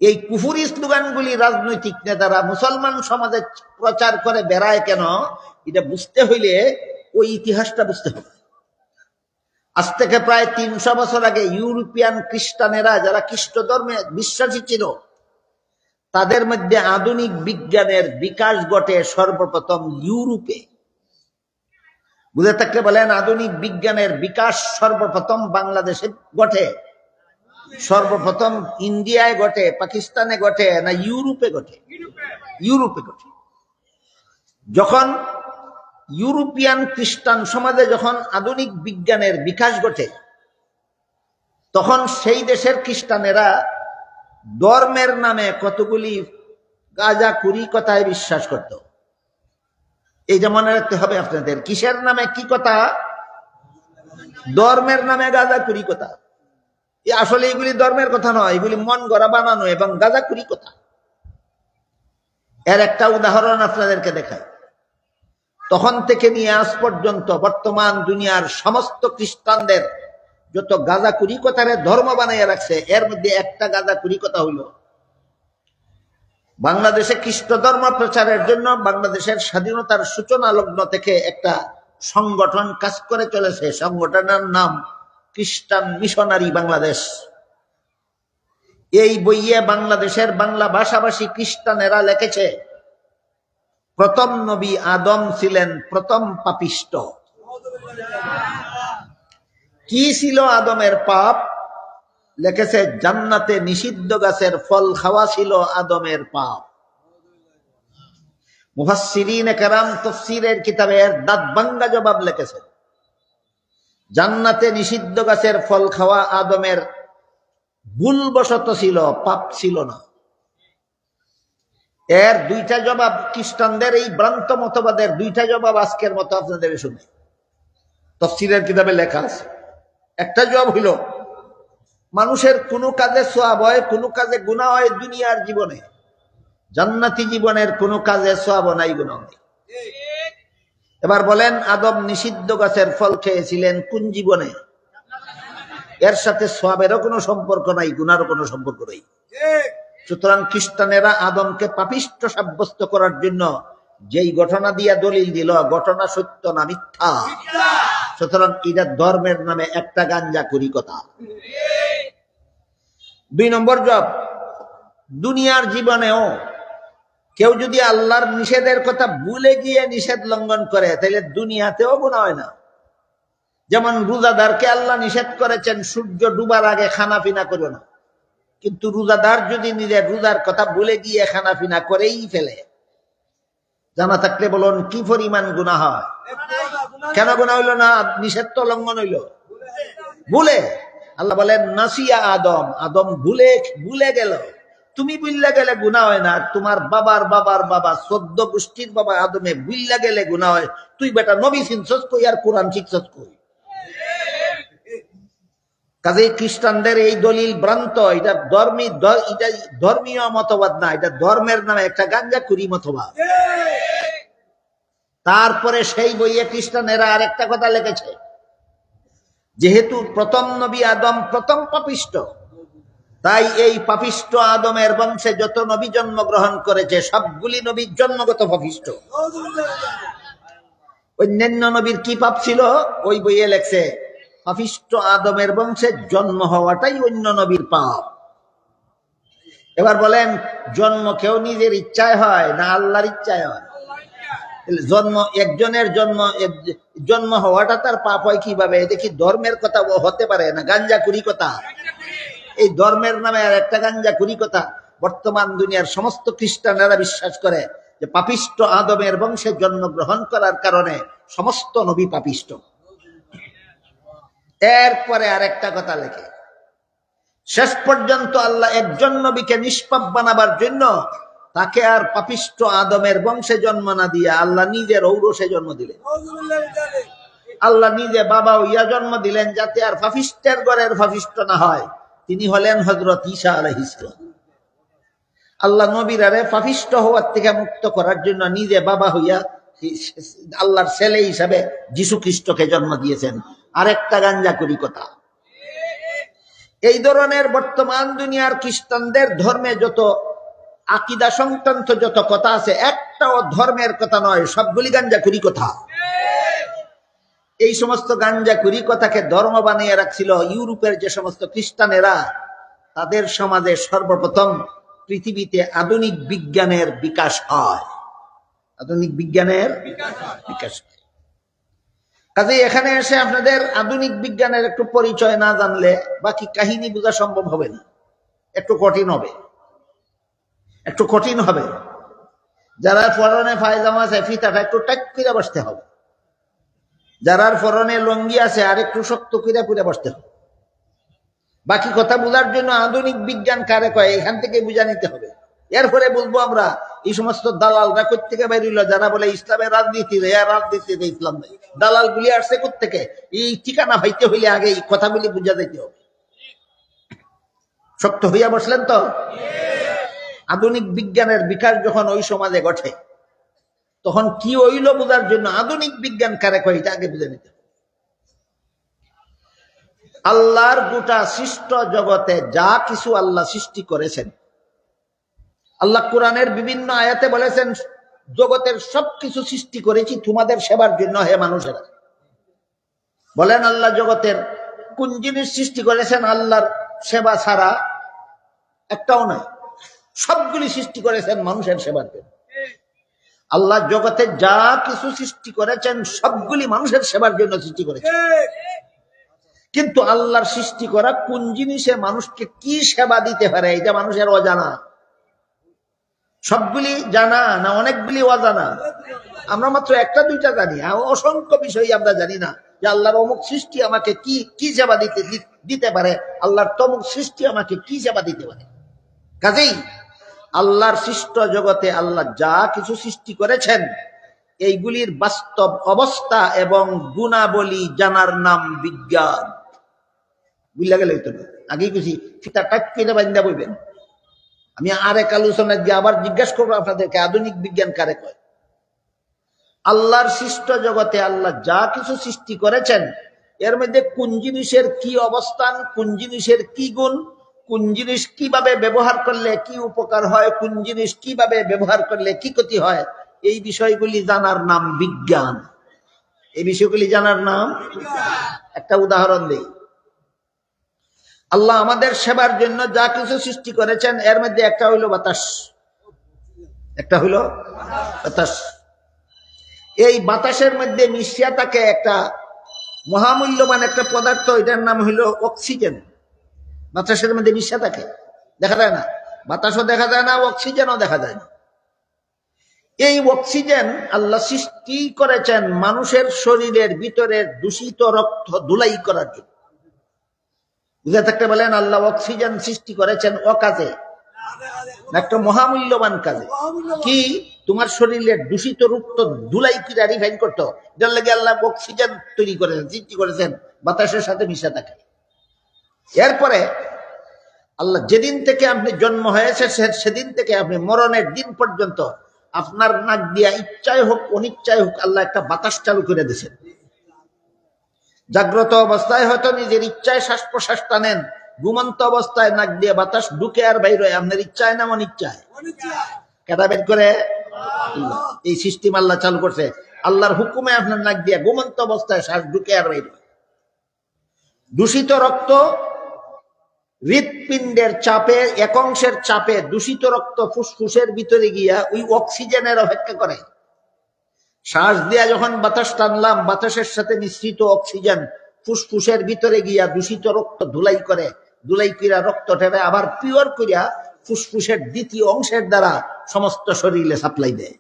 এই কুফরি স্লোগানগুলি রাজনৈতিক নেতারা মুসলমান সমাজে প্রচার করে বেড়ায় কেন, এটা বুঝতে হইলে ওই ইতিহাসটা বুঝতে হবে। আজ থেকে প্রায় 300 বছর আগে ইউরোপিয়ান খ্রিস্টানেরা, যারা খ্রিস্ট ধর্মে বিশ্বাসী ছিল, তাদের মধ্যে আধুনিক বিজ্ঞানের বিকাশ ঘটে সর্বপ্রথম ইউরোপে। বুঝে থাকলে বলেন, আধুনিক বিজ্ঞানের বিকাশ সর্বপ্রথম বাংলাদেশে ঘটে, সর্বপ্রথম ইন্ডিয়ায় ঘটে, পাকিস্তানে ঘটে, না ইউরোপে ঘটে? ইউরোপে ঘটে। যখন ইউরোপিয়ান খ্রিস্টান সমাজে যখন আধুনিক বিজ্ঞানের বিকাশ ঘটে, তখন সেই দেশের খ্রিস্টানেরা ধর্মের নামে কতগুলি গাঁজাখুরি কথায় বিশ্বাস করত। এই যে মনে রাখতে হবে আপনাদের, কিসের নামে কি কথা? ধর্মের নামে গাঁজাখুরি কথা। আসলে এগুলি ধর্মের কথা নয়, এগুলি মন গড়া বানানো এবং গাঁজাখুরি কথা। এর একটা উদাহরণ আপনাদেরকে দেখাই। তখন থেকে নিয়ে আজ পর্যন্ত বর্তমান দুনিয়ার সমস্ত খ্রিস্টানদের যত গাঁজাখুরি কথারে ধর্ম বানাইয়া রাখছে, এর মধ্যে একটা গাঁজাখুরি কথা হইল, বাংলাদেশে খ্রিস্ট ধর্ম প্রচারের জন্য বাংলাদেশের স্বাধীনতার সূচনা লগ্ন থেকে একটা সংগঠন কাজ করে চলেছে। সংগঠনের নাম খ্রিস্টান মিশনারি বাংলাদেশ। এই বইয়ে বাংলাদেশের বাংলা ভাষাভাষী খ্রিস্টানেরা লিখেছে, প্রথম নবী আদম ছিলেন প্রথম পাপিষ্ট। কি ছিল আদমের পাপ? লিখেছে, জান্নাতে নিষিদ্ধ গাছের ফল খাওয়া ছিল আদমের পাপ। মুফাসসিরিনে কেরাম তাফসীরের কিতাবে এর দাঁত ভাঙ্গা জবাব লিখেছে, জান্নাতে নিষিদ্ধ গাছের ফল খাওয়া আদমের ভুলবশত ছিল, পাপ ছিল না। এর দুইটা জবাব, খ্রিস্টানদের এই ভ্রান্ত মতবাদের দুইটা জবাব আজকের মতো আপনাদের শুনে তাফসীরের কিতাবে লেখা আছে। একটা জবাব হইল, মানুষের কোনো কাজে সওয়াব হয়, কোনো কাজে গুনাহ হয় দুনিয়ার জীবনে, জান্নাতি জীবনের কোনো কাজে সওয়াব নাই, গুনাহ নেই। এবার বলেন, আদম নিষিদ্ধ গাছের ফল খেয়েছিলেন কোন জীবনে? এর সাথে সওয়াবেরও কোনো সম্পর্ক নাই, গুনারও কোনো সম্পর্ক নাই। সুতরাং খ্রিস্টানেরা আদমকে পাপিষ্ট সাব্যস্ত করার জন্য যেই ঘটনা দিয়া দলিল দিল, ঘটনা সত্য না মিথ্যা? সুতরাং এটা ধর্মের নামে একটা গাঁজাখুরি কথা। 2 নম্বর জব, দুনিয়ার জীবনেও কেউ যদি আল্লাহর নিষেধের কথা ভুলে গিয়ে নিষেধ লঙ্ঘন করে, তাহলে দুনিয়াতেও গুনাহ হয় না। যেমন রোজাদারকে আল্লাহ নিষেধ করেছেন সূর্য ডুবার আগে খানা পিনা করো না, কিন্তু রোজাদার যদি নিজের রোজার কথা ভুলে গিয়ে খানা পিনা করেই ফেলে, জানা থাকলে বলুন কি পরিমাণ গুনাহ হয়? কেন গুনাহ হইল না? নিষেধ তো লঙ্ঘন হইল ভুলে। আল্লাহ বলেন, নাসিয়া আদম, আদম ভুলে গেল। তুমি ভুললে গেলে গুনাহ হয় না, তোমার বাবার বাবার বাবা 14 গোষ্ঠীর বাবা আদমে ভুললে গেলে গুনাহ হয়। তুই বেটা নবী চিনছস কই আর কোরআন শিখছস কই? কাজেই খ্রিস্টানদের এই দলিল ভ্রান্ত। এটা ধর্মীয় মতবাদ না, এটা ধর্মের নামে একটা গাঁজাখুরি মতবাদ। তারপরে সেই বইয়ে খ্রিস্টানেরা আরেকটা কথা লিখেছে, যেহেতু প্রথম নবী আদম প্রথম পাপিষ্ট, তাই এই পাপিষ্ট আদমের বংশে যত নবী জন্মগ্রহণ করেছে সবগুলি নবীর জন্মগত পাপিষ্ট। অন্যান্য নবীর কি পাপ ছিল? ওই বইয়ে লেখছে, পাপিষ্ট আদমের বংশে জন্ম হওয়াটাই অন্য নবীর পাপ। এবার বলেন, জন্ম কেউ নিজের ইচ্ছায় হয় না আল্লাহর ইচ্ছায় হয়? জন্ম একজনের জন্ম হওয়াটা তার পাপ হয় কিভাবে? এটা কি ধর্মের কথা হতে পারে না গাঁজাখুরি কথা? এই ধর্মের নামে আর একটা গাঁজাখুরি কথা। বর্তমান দুনিয়ার সমস্ত খ্রিস্টানেরা বিশ্বাস করে যে পাপিষ্ট আদমের বংশে জন্মগ্রহণ করার কারণে সমস্ত নবী পাপিষ্ট। এরপরে আরেকটা কথা লেখে, শেষ পর্যন্ত আল্লাহ একজন নবীকে নিষ্পাপ বানাবার জন্য তাকে আর পাপিষ্ট আদমের বংশে জন্ম না দিয়ে আল্লাহ নিজের ঔরসে জন্ম দিলেন। আল্লাহ নিজে বাবা হইয়া জন্ম দিলেন যাতে আর পাপিষ্টের ঘরের পাপিষ্ট না হয়। তিনি হলেন হযরত ঈসা আলাইহিস সালাম। আল্লাহ নবীরারে পাপিষ্ট হওয়ার থেকে মুক্ত করার জন্য নিজে বাবা হইয়া আল্লাহর ছেলে হিসাবে যীশু খ্রিস্টকে জন্ম দিয়েছেন। আরেকটা গাঁজাখুরি কথা। এই ধরনের বর্তমান দুনিয়ার খ্রিস্টানদের ধর্মে যত আকীদা সংক্রান্ত যত কথা আছে, একটাও ধর্মের কথা নয়, সবগুলি গাঞ্জাখুরি কথা। এই সমস্ত গাঞ্জাখুরি কথাকে ধর্ম বানিয়ে রাখছিল ইউরোপের যে সমস্ত খ্রিস্টানেরা। তাদের সমাজে সর্বপ্রথম পৃথিবীতে আধুনিক বিজ্ঞানের বিকাশ হয়, আধুনিক বিজ্ঞানের বিকাশ হয়। কাজেই এখানে এসে আপনাদের আধুনিক বিজ্ঞানের একটু পরিচয় না জানলে বাকি কাহিনী বোঝা সম্ভব হবে না, একটু কঠিন হবে, একটু কঠিন হবে। যারা পরনে পায়জামা আছে ফিতাটা একটু টাইট করে বসতে হবে, যারার পরনে লঙ্গি আছে আর একটু শক্ত করে পুরে বসতে হবে। বাকি কথা বোঝার জন্য আধুনিক বিজ্ঞান কারে কয় এখান থেকে বুঝা নিতে হবে। এরপরে বলবো আমরা এই সমস্ত দালালরা কোত্থেকে বেরিল, যারা বলে ইসলামের রাজনীতি, রাজনীতিতে ইসলাম নেই। দালাল গুলি আসছে কোত্থেকে? এই ঠিকানা পাইতে হইলে আগে এই কথাগুলি বুঝা দিতে হবে। শক্ত হইয়া বসলেন তো? আধুনিক বিজ্ঞানের বিকাশ যখন ওই সমাজে ঘটে, তখন কি হইল বোঝার জন্য আধুনিক বিজ্ঞান কারে কয় এটা আগে বুঝে নিতে হবে। আল্লাহর গোটা সৃষ্ট জগতে যা কিছু আল্লাহ সৃষ্টি করেছেন, আল্লাহ কোরআনের বিভিন্ন আয়াতে বলেছেন জগতের সবকিছু সৃষ্টি করেছি তোমাদের সেবার জন্য হে মানুষেরা। বলেন আল্লাহ জগতের কোন জিনিস সৃষ্টি করেছেন আল্লাহর সেবা ছাড়া? একটাও নাই। সবগুলি সৃষ্টি করেছেন মানুষের সেবার জন্য। আল্লাহ জগতে যা কিছু সৃষ্টি করেছেন সবগুলি মানুষের সেবার জন্য সৃষ্টি করেছেন। কিন্তু আল্লাহর সৃষ্টি করা কোন জিনিসে মানুষকে কি সেবা দিতে পারে এটা মানুষের অজানা। সবগুলি জানা না অনেকগুলি অজানা? আমরা মাত্র একটা দুইটা জানি, অসংখ্য বিষয় আমরা জানি না যে আল্লাহর অমুক সৃষ্টি আমাকে কি কি সেবা দিতে পারে, আল্লাহর তমুক সৃষ্টি আমাকে কি সেবা দিতে পারে। কাজেই আল্লাহর সৃষ্ট জগতে আল্লাহ যা কিছু সৃষ্টি করেছেন এইগুলির বাস্তব অবস্থা এবং গুণাবলী জানার নাম বিজ্ঞান। বুঝলা গেল তো? আগেই কিছু ফিতা টাইট করে বান্ধা বইবেন। আমি আরেক আলোচনায় গিয়ে আবার জিজ্ঞাসা করবো আপনাদেরকে আধুনিক বিজ্ঞান কারে কয়। আল্লাহর সৃষ্ট জগতে আল্লাহ যা কিছু সৃষ্টি করেছেন এর মধ্যে কোন জিনিসের কি অবস্থান, কোন জিনিসের কি গুণ, কোন জিনিস কিভাবে ব্যবহার করলে কি উপকার হয়, কোন জিনিস কিভাবে ব্যবহার করলে কি ক্ষতি হয়, এই বিষয়গুলি জানার নাম বিজ্ঞান। এই বিষয়গুলি জানার নাম। একটা উদাহরণ দেই। আল্লাহ আমাদের সেবার জন্য যা কিছু সৃষ্টি করেছেন এর মধ্যে একটা হইল বাতাস, একটা হইল বাতাস। এই বাতাসের মধ্যে মিশিয়া থাকে একটা মহামূল্যবান একটা পদার্থ, এটার নাম হইল অক্সিজেন। বাতাসের মধ্যে মিশিয়া থাকে, দেখা যায় না, বাতাসও দেখা যায় না, অক্সিজেনও দেখা যায় না। এই অক্সিজেন আল্লাহ সৃষ্টি করেছেন মানুষের শরীরের ভিতরের দূষিত রক্ত ধুলাই করার জন্য। বুঝে থাকতে বলেন আল্লাহ অক্সিজেন সৃষ্টি করেছেন অকাজে, একটা মহামূল্যবান কাজে। কি? তোমার শরীরের দূষিত রক্ত ধুলাই করে রিফাইন করতো, যার লাগে আল্লাহ অক্সিজেন তৈরি করেছেন, সৃষ্টি করেছেন, বাতাসের সাথে মিশে থাকে। এরপরে আল্লাহ যেদিন থেকে আপনি জন্ম হয়েছে সেদিন থেকে আপনি মরণের দিন পর্যন্ত আপনার নাক দিয়া ইচ্ছায় হোক অনিচ্ছায় হোক আল্লাহ একটা বাতাস চালু করে দিয়েছেন। জাগ্রত অবস্থায় হয়তো নিজের ইচ্ছায় শ্বাস প্রশ্বাস টানেন, ঘুমন্ত অবস্থায় নাক দিয়ে বাতাস ঢুকে আর বাইরে হয় আপনার ইচ্ছায় না অনিচ্ছায়? কেটা বের করে? এই সিস্টেম আল্লাহ চালু করছে। আল্লাহর হুকুমে আপনার নাক দিয়ে ঘুমন্ত অবস্থায় শ্বাস ঢুকে আর বাইরে হয়। দূষিত রক্ত হৃৎপিণ্ডের চাপে, এক অংশের চাপে দূষিত রক্ত ফুসফুসের ভিতরে গিয়া ওই অক্সিজেনের অপেক্ষা করে। শ্বাস দিয়া যখন বাতাস টানলাম, বাতাসের সাথে মিশ্রিত অক্সিজেন ফুসফুসের ভিতরে গিয়া দূষিত রক্ত ধুলাই করে, ধুলাই করিয়া রক্তটারে আবার পিওর করিয়া ফুসফুসের দ্বিতীয় অংশের দ্বারা সমস্ত শরীরে সাপ্লাই দেয়।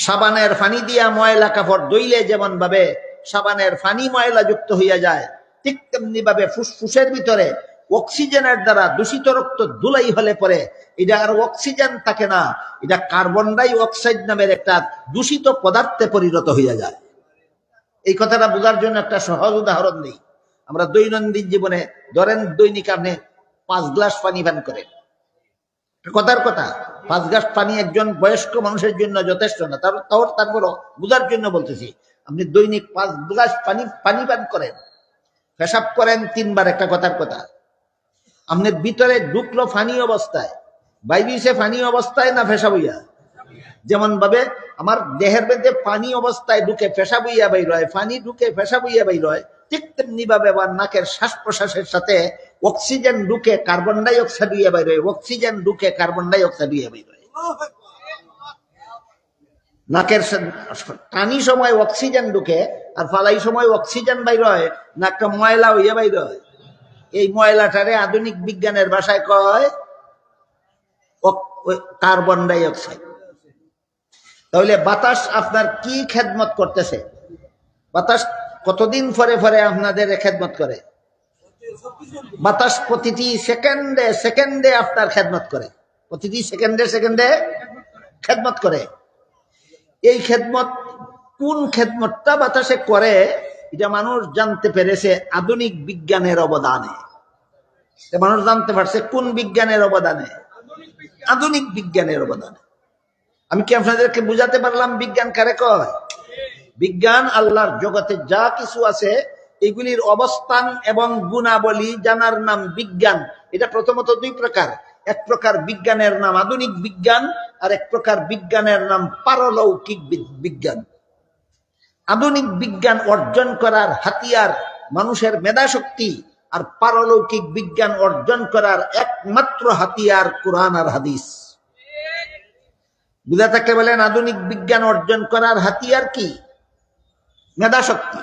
সাবানের পানি দিয়া ময়লা কাপড় ধুইলে যেমন ভাবে সাবানের পানি ময়লা যুক্ত হইয়া যায়, ঠিক তেমনি ভাবে ফুসফুসের ভিতরে অক্সিজেনের দ্বারা দূষিত রক্ত ধুলাই হলে পরে এটা আর অক্সিজেন থাকে না, এটা কার্বন ডাই অক্সাইড নামের একটা দূষিত পদার্থে পরিণত হইয়া যায়। এই কথাটা বোঝার জন্য একটা সহজ উদাহরণ নেই। আমরা দৈনন্দিন জীবনে ধরেন দৈনিক আপনি 5 গ্লাস পানি পান করেন, কথার কথা 5 গ্লাস পানি একজন বয়স্ক মানুষের জন্য যথেষ্ট না, তারপরও বোঝার জন্য বলতেছি। আপনি দৈনিক 5 গ্লাস পানি পান করেন, পেশাব করেন 3 বার, একটা কথার কথা। আপনার ভিতরে ঢুকলো ফানি অবস্থায়, বাইরে ফানি অবস্থায় না পেশাব হইয়া? যেমন ভাবে আমার দেহের মধ্যে পানি অবস্থায় ঢুকে পেশাব হইয়া বাইর হয়, পানি ঢুকে পেশাব হইয়া বাইর হয়, ঠিক তেমনি ভাবে আবার নাকের শ্বাস প্রশ্বাসের সাথে অক্সিজেন ঢুকে কার্বন ডাই অক্সাইড হইয়া বাইর হয়, অক্সিজেন ঢুকে কার্বন ডাই অক্সাইড হইয়া বাইর হয়। নাকের টানি সময় অক্সিজেন ঢুকে আর ফালাই সময় অক্সিজেন বাইর হয়, নাকটা ময়লা হইয়া বাইর হয়। এই ময়লাটারে আধুনিক বিজ্ঞানের ভাষায় কয় কার্বন ডাই অক্সাইড। তাহলে বাতাস আপনার কি খেদমত করতেছে? বাতাস কতদিন পরে পরে আপনাদের খেদমত করে? বাতাস প্রতিটি সেকেন্ডে সেকেন্ডে আপনার খেদমত করে, প্রতিটি সেকেন্ডে সেকেন্ডে খেদমত করে। এই খেদমত, কোন খেদমতটা বাতাসে করে, এটা মানুষ জানতে পেরেছে আধুনিক বিজ্ঞানের অবদানে। মানুষ জানতে পারছে কোন বিজ্ঞানের অবদানে? আধুনিক বিজ্ঞানের অবদানে। আমি কি আপনাদেরকে বুঝাতে পারলাম বিজ্ঞান কারে কয়? বিজ্ঞান আল্লাহর জগতে যা কিছু আছে এগুলির অবস্থান এবং গুণাবলী জানার নাম বিজ্ঞান। এটা প্রথমত 2 প্রকার। এক প্রকার বিজ্ঞানের নাম আধুনিক বিজ্ঞান, আর এক প্রকার বিজ্ঞানের নাম পারলৌকিক বিজ্ঞান। আধুনিক বিজ্ঞান অর্জন করার হাতিয়ার মানুষের মেধাশক্তি, আর পারলৌকিক বিজ্ঞান অর্জন করার একমাত্র হাতিয়ার কোরআন আর হাদিস। বুঝা থাকলে বলেন, আধুনিক বিজ্ঞান অর্জন করার হাতিয়ার কি? মেধাশক্তি।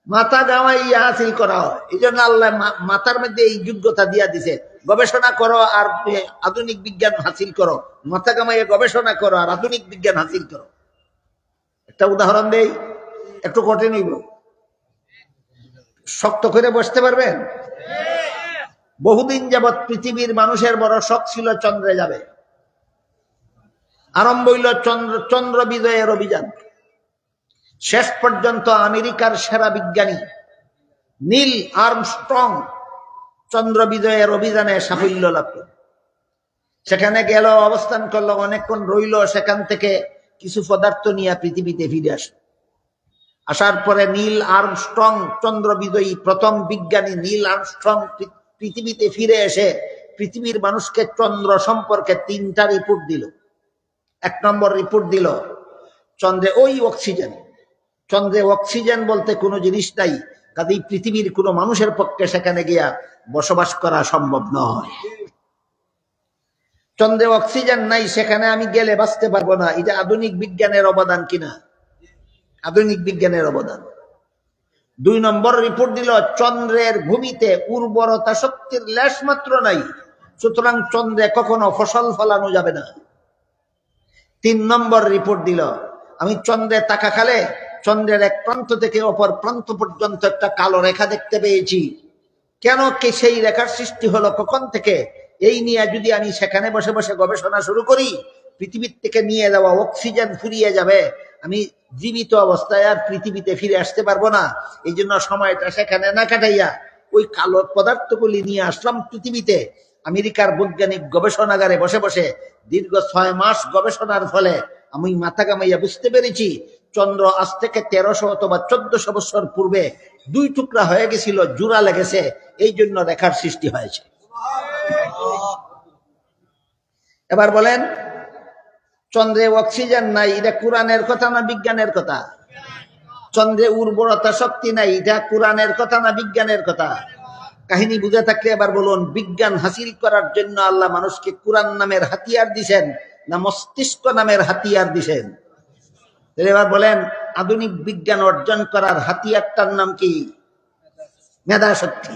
মাথা গাওয়াইয়া হাসিল করা হয়। এই জন্য আল্লাহ মাথার মধ্যে এই যোগ্যতা দিয়া দিছে, গবেষণা করো আর আধুনিক বিজ্ঞান হাসিল করো, মাথা গামাইয়া গবেষণা করো আর আধুনিক বিজ্ঞান হাসিল করো। একটা উদাহরণ দেই, একটু কঠিন হইব, শক্ত করে বসতে পারবেন? বহুদিন যাবৎ পৃথিবীর মানুষের বড় শখ ছিল চন্দ্রে যাবে। আরম্ভ হইল চন্দ্র বিজয়ের অভিযান। শেষ পর্যন্ত আমেরিকার সেরা বিজ্ঞানী নীল আর্মস্ট্রং চন্দ্র বিজয়ের অভিযানে সাফল্য লাভ করল। সেখানে গেল, অবস্থান করলো, অনেকক্ষণ রইল, সেখান থেকে কিছু পদার্থ নিয়ে পৃথিবীতে ফিরে আসলো। আসার পরে নীল আর্মস্ট্রং, চন্দ্র বিজয়ী প্রথম বিজ্ঞানী নীল আর্মস্ট্রং পৃথিবীতে ফিরে এসে পৃথিবীর মানুষকে চন্দ্র সম্পর্কে 3টা রিপোর্ট দিল। 1 নম্বর রিপোর্ট দিল, চন্দ্রে ওই অক্সিজেন, চন্দ্রে অক্সিজেন বলতে কোনো জিনিস নাই, কাজেই পৃথিবীর কোনো মানুষের পক্ষে সেখানে গিয়া বসবাস করা সম্ভব নয়। চন্দ্রে অক্সিজেন নাই, সেখানে আমি গেলে বাঁচতে পারবো না। এটা আধুনিক বিজ্ঞানের অবদান কিনা? আধুনিক বিজ্ঞানের অবদান। 2 নম্বর রিপোর্ট দিল, চন্দ্রের ভূমিতে উর্বরতা শক্তির লেশ মাত্র নাই, সুতরাং চন্দ্রে কখনো ফসল ফলানো যাবে না। 3 নম্বর রিপোর্ট দিল, আমি চন্দ্রে তাকা খালে চন্দ্রের এক প্রান্ত থেকে অপর প্রান্ত পর্যন্ত একটা কালো রেখা দেখতে পেয়েছি। কেন কে সেই রেখার সৃষ্টি হলো, কখন থেকে, এই নিয়ে যদি আমি সেখানে বসে বসে গবেষণা শুরু করি, পৃথিবীর থেকে নিয়ে যাওয়া অক্সিজেন ফুরিয়ে যাবে, আমি জীবিত অবস্থায় আর পৃথিবীতে ফিরে আসতে পারবো না। এই জন্য সময়টা সেখানে না কাটাইয়া ওই কালো পদার্থগুলি নিয়ে আসলাম পৃথিবীতে। আমেরিকার বৈজ্ঞানিক গবেষণাগারে বসে বসে দীর্ঘ 6 মাস গবেষণার ফলে আমি মাথা কামাইয়া বুঝতে পেরেছি, চন্দ্র আজ থেকে 1300 অথবা 1400 বছর পূর্বে 2 টুকরা হয়ে গেছিল, জোড়া লেগেছে, এই জন্য রেখার সৃষ্টি হয়েছে। এবার বলেন, চন্দ্রে অক্সিজেন নাই, এটা কোরআনের কথা না বিজ্ঞানের কথা? চন্দ্রে উর্বরতা শক্তি নাই, এটা কোরআনের কথা না বিজ্ঞানের কথা? কাহিনী বুঝে থাকলে এবার বলুন, বিজ্ঞান হাসিল করার জন্য আল্লাহ মানুষকে কোরআন নামের হাতিয়ার দিছেন না মস্তিষ্ক নামের হাতিয়ার দিছেন? এবার বলেন, আধুনিক বিজ্ঞান অর্জন করার হাতিয়ারটার নাম কি? মেধা শক্তি।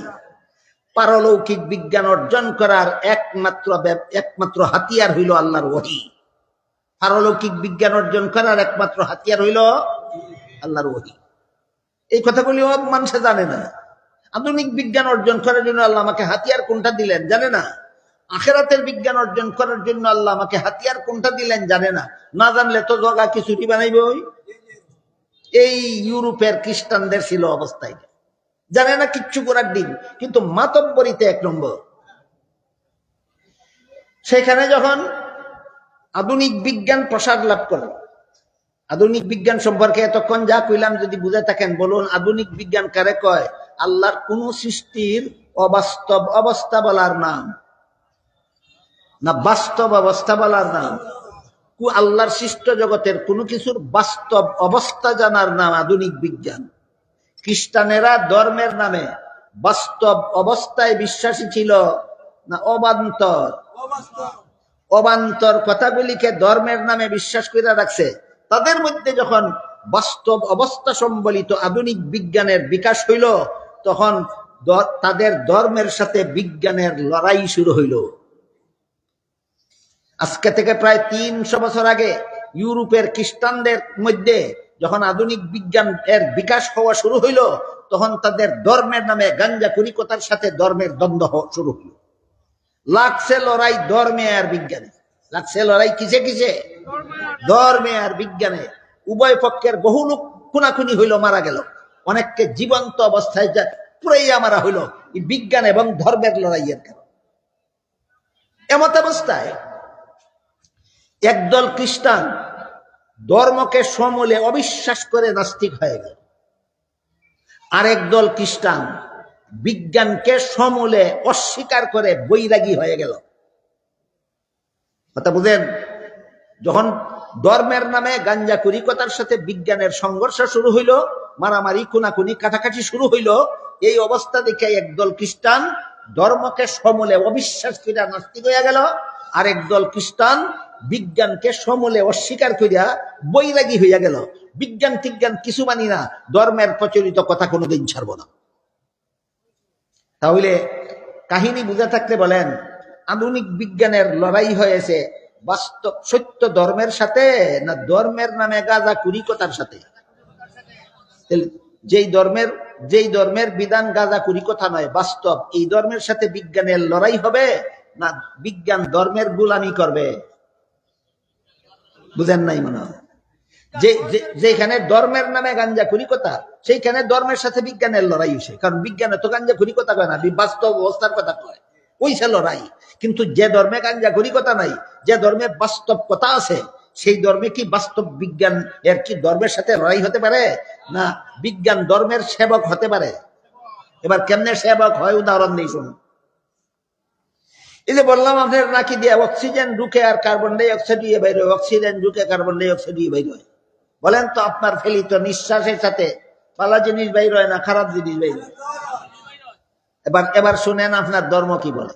পারলৌকিক বিজ্ঞান অর্জন করার একমাত্র হাতিয়ার হইল আল্লাহর ওহী। পারলৌকিক বিজ্ঞান অর্জন করার একমাত্র হাতিয়ার হইল আল্লাহর ওহী। এই কথাগুলি মানুষে জানে না। আধুনিক বিজ্ঞান অর্জন করার জন্য আল্লাহ আমাকে হাতিয়ার কোনটা দিলেন জানে না। আখেরাতের বিজ্ঞান অর্জন করার জন্য আল্লাহ আমাকে হাতিয়ার কোনটা দিলেন জানে না। না জানলে তো জগা কি ছুটি বানাইবে? এই ইউরোপের খ্রিস্টানদের ছিল অবস্থায়, জানে না কিচ্ছু করার দিন, কিন্তু মাতব্বরিতে 1 নম্বর। সেখানে যখন আধুনিক বিজ্ঞান প্রসার লাভ করে, আধুনিক বিজ্ঞান সম্পর্কে এতক্ষণ যা কইলাম যদি বুঝে থাকেন, বলুন আধুনিক বিজ্ঞান কারে কয়? আল্লাহর কোন সৃষ্টির অবাস্তব অবস্থা বলার নাম না বাস্তব অবস্থা বলার নাম? আল্লাহর সৃষ্ট জগতের কোনো কিছুর বাস্তব অবস্থা জানার নাম আধুনিক বিজ্ঞান। খ্রিস্টানেরা ধর্মের নামে বাস্তব অবস্থায় বিশ্বাসী ছিল না অবান্তর? অবান্তর কথাগুলিকে ধর্মের নামে বিশ্বাস করে রাখছে। তাদের মধ্যে যখন বাস্তব অবস্থা সম্বলিত আধুনিক বিজ্ঞানের বিকাশ হইল, তখন তাদের ধর্মের সাথে বিজ্ঞানের লড়াই শুরু হইল। আজকে থেকে প্রায় 300 বছর আগে ইউরোপের খ্রিস্টানদের মধ্যে যখন আধুনিক বিজ্ঞান এর বিকাশ হওয়া শুরু হইল, তখন তাদের ধর্মের নামে গাঞ্জা কুরিকতার সাথে ধর্মের দ্বন্দ্ব শুরু হইল। লাগছে লড়াই ধর্মে আর বিজ্ঞানে। লাগছে লড়াই কিসে কিসে? ধর্মে আর বিজ্ঞানে। উভয় পক্ষের বহু লোক খুনাখুনি হইল, মারা গেল। অনেককে জীবন্ত অবস্থায় পুরাইয়া মারা হইল এই বিজ্ঞান এবং ধর্মের লড়াইয়ের কারণে। এমত অবস্থায় একদল খ্রিস্টান ধর্মকে সমূলে অবিশ্বাস করে নাস্তিক হয়ে গেল, আরেক দল খ্রিস্টান বিজ্ঞানকে সমূলে অস্বীকার করে বৈরাগী হয়ে গেল। কথা বুঝেন? যখন ধর্মের নামে গাঞ্জা কুরিকতার সাথে বিজ্ঞানের সংঘর্ষ শুরু হইল, মারামারি খুনাখুনি কাটাকাটি শুরু হইল, এই অবস্থা দেখে একদল খ্রিস্টান ধর্মকে সমূলে অবিশ্বাস করে নাস্তিক হয়ে গেল, আরেক দল খ্রিস্টান বিজ্ঞানকে সমূলে অস্বীকার করিয়া বৈরাগী হইয়া গেল। বিজ্ঞান টিজ্ঞান কিছু মানি না, ধর্মের প্রচলিত কথা কোনোদিন ছাড়ব না। তাহলে কাহিনী বুঝে থাকলে বলেন, আধুনিক বিজ্ঞানের লড়াই হয়েছে বাস্তব সত্য ধর্মের সাথে না ধর্মের নামে গাঁজা কুরিকতার সাথে? যেই ধর্মের বিধান গাঁজা কুরিকতা নয়, বাস্তব, এই ধর্মের সাথে বিজ্ঞানের লড়াই হবে না বিজ্ঞান ধর্মের গোলামি করবে? বুঝেন নাই মনে হয়? যেখানে ধর্মের নামে গাঞ্জা কুরিকতা, সেইখানে ধর্মের সাথে বিজ্ঞানের লড়াই হয়েছে। কারণ বিজ্ঞানে তো গাঞ্জা কুরিকতা কয় না, বাস্তব অবস্থার কথা কয়, ওইসে লড়াই। কিন্তু যে ধর্মে গাঞ্জা কুরিকতা নাই, যে ধর্মে বাস্তব কথা আছে, সেই ধর্মে কি বাস্তব বিজ্ঞান এর কি ধর্মের সাথে লড়াই হতে পারে? না বিজ্ঞান ধর্মের সেবক হতে পারে। এবার কেমনে সেবক হয় উদাহরণ দিই শুনুন। এই যে বললাম আপনার নাকি দিয়ে অক্সিজেন ঢুকে আর কার্বন ডাই অক্সাইড দিয়ে বাইর হয়, অক্সিজেন ঢুকে কার্বন ডাই অক্সাইড দিয়ে বাইর হয়। বলেন তো আপনার ফেলিত নিঃশ্বাসের সাথে ভালো জিনিস বাইর হয় না খারাপ জিনিস বাইর হয়? এবার শুনেন আপনার ধর্ম কি বলে।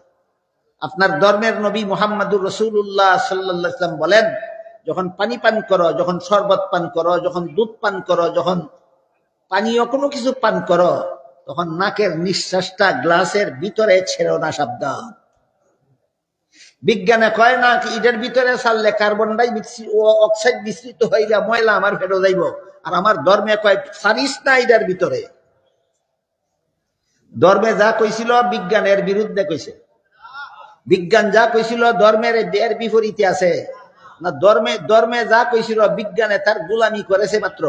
আপনার ধর্মের নবী মুহাম্মদুর রাসূলুল্লাহ সাল্লাল্লাহু আলাইহি ওয়াসাল্লাম বলেন, যখন পানি পান করো, যখন শরবত পান করো, যখন দুধ পান করো, যখন পানীয় কোনো কিছু পান করো, তখন নাকের নিঃশ্বাসটা গ্লাসের ভিতরে ছেড়ো না, সাবধান। বিজ্ঞানে কয় না এটার ভিতরে ছাড়লে কার্বন ডাই অক্সাইড মিশ্রিত হইলে ময়লা আমার ফেরত যাইব, আর আমার ধর্মে কয় ছাড়িস না এটার ভিতরে। ধর্মে যা কইছিল বিজ্ঞানের বিরুদ্ধে কইছে। বিজ্ঞান যা কইছিল ধর্মের এর বিপরীতে আছে না? ধর্মে যা কইছিল বিজ্ঞানে তার গোলামি করেছে মাত্র।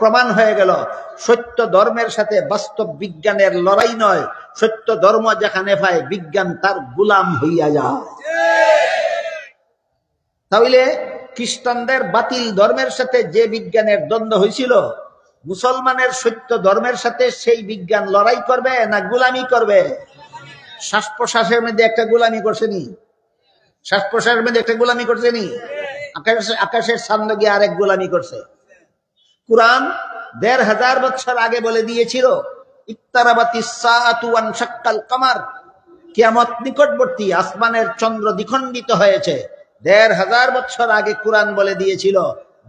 প্রমাণ হয়ে গেল সত্য ধর্মের সাথে বাস্তব বিজ্ঞানের লড়াই নয়, সত্য ধর্ম যেখানে পায় বিজ্ঞান তার গোলাম হইয়া যায়। তাহলে খ্রিস্টানদের বাতিল ধর্মের সাথে যে বিজ্ঞানের দ্বন্দ্ব হয়েছিল, মুসলমানের সত্য ধর্মের সাথে সেই বিজ্ঞান লড়াই করবে না গোলামি করবে? শ্বাস প্রশ্বাসের মধ্যে একটা গোলামি করছেনি, শ্বাস প্রশ্বাসের মধ্যে একটা গোলামি করছেনি, আকাশের সামনে গিয়ে আরেক গোলামি করছে। কুরআন ১৫০০ বছর আগে বলে দিয়েছিল ইক্তারাবাতিস সাআতু ওয়ানশাক্কাল কামার, কিয়ামত নিকটবর্তী, আসমানের চন্দ্র দ্বিখণ্ডিত হয়েছে। ১৫০০ বছর আগে কুরআন বলে দিয়েছিল।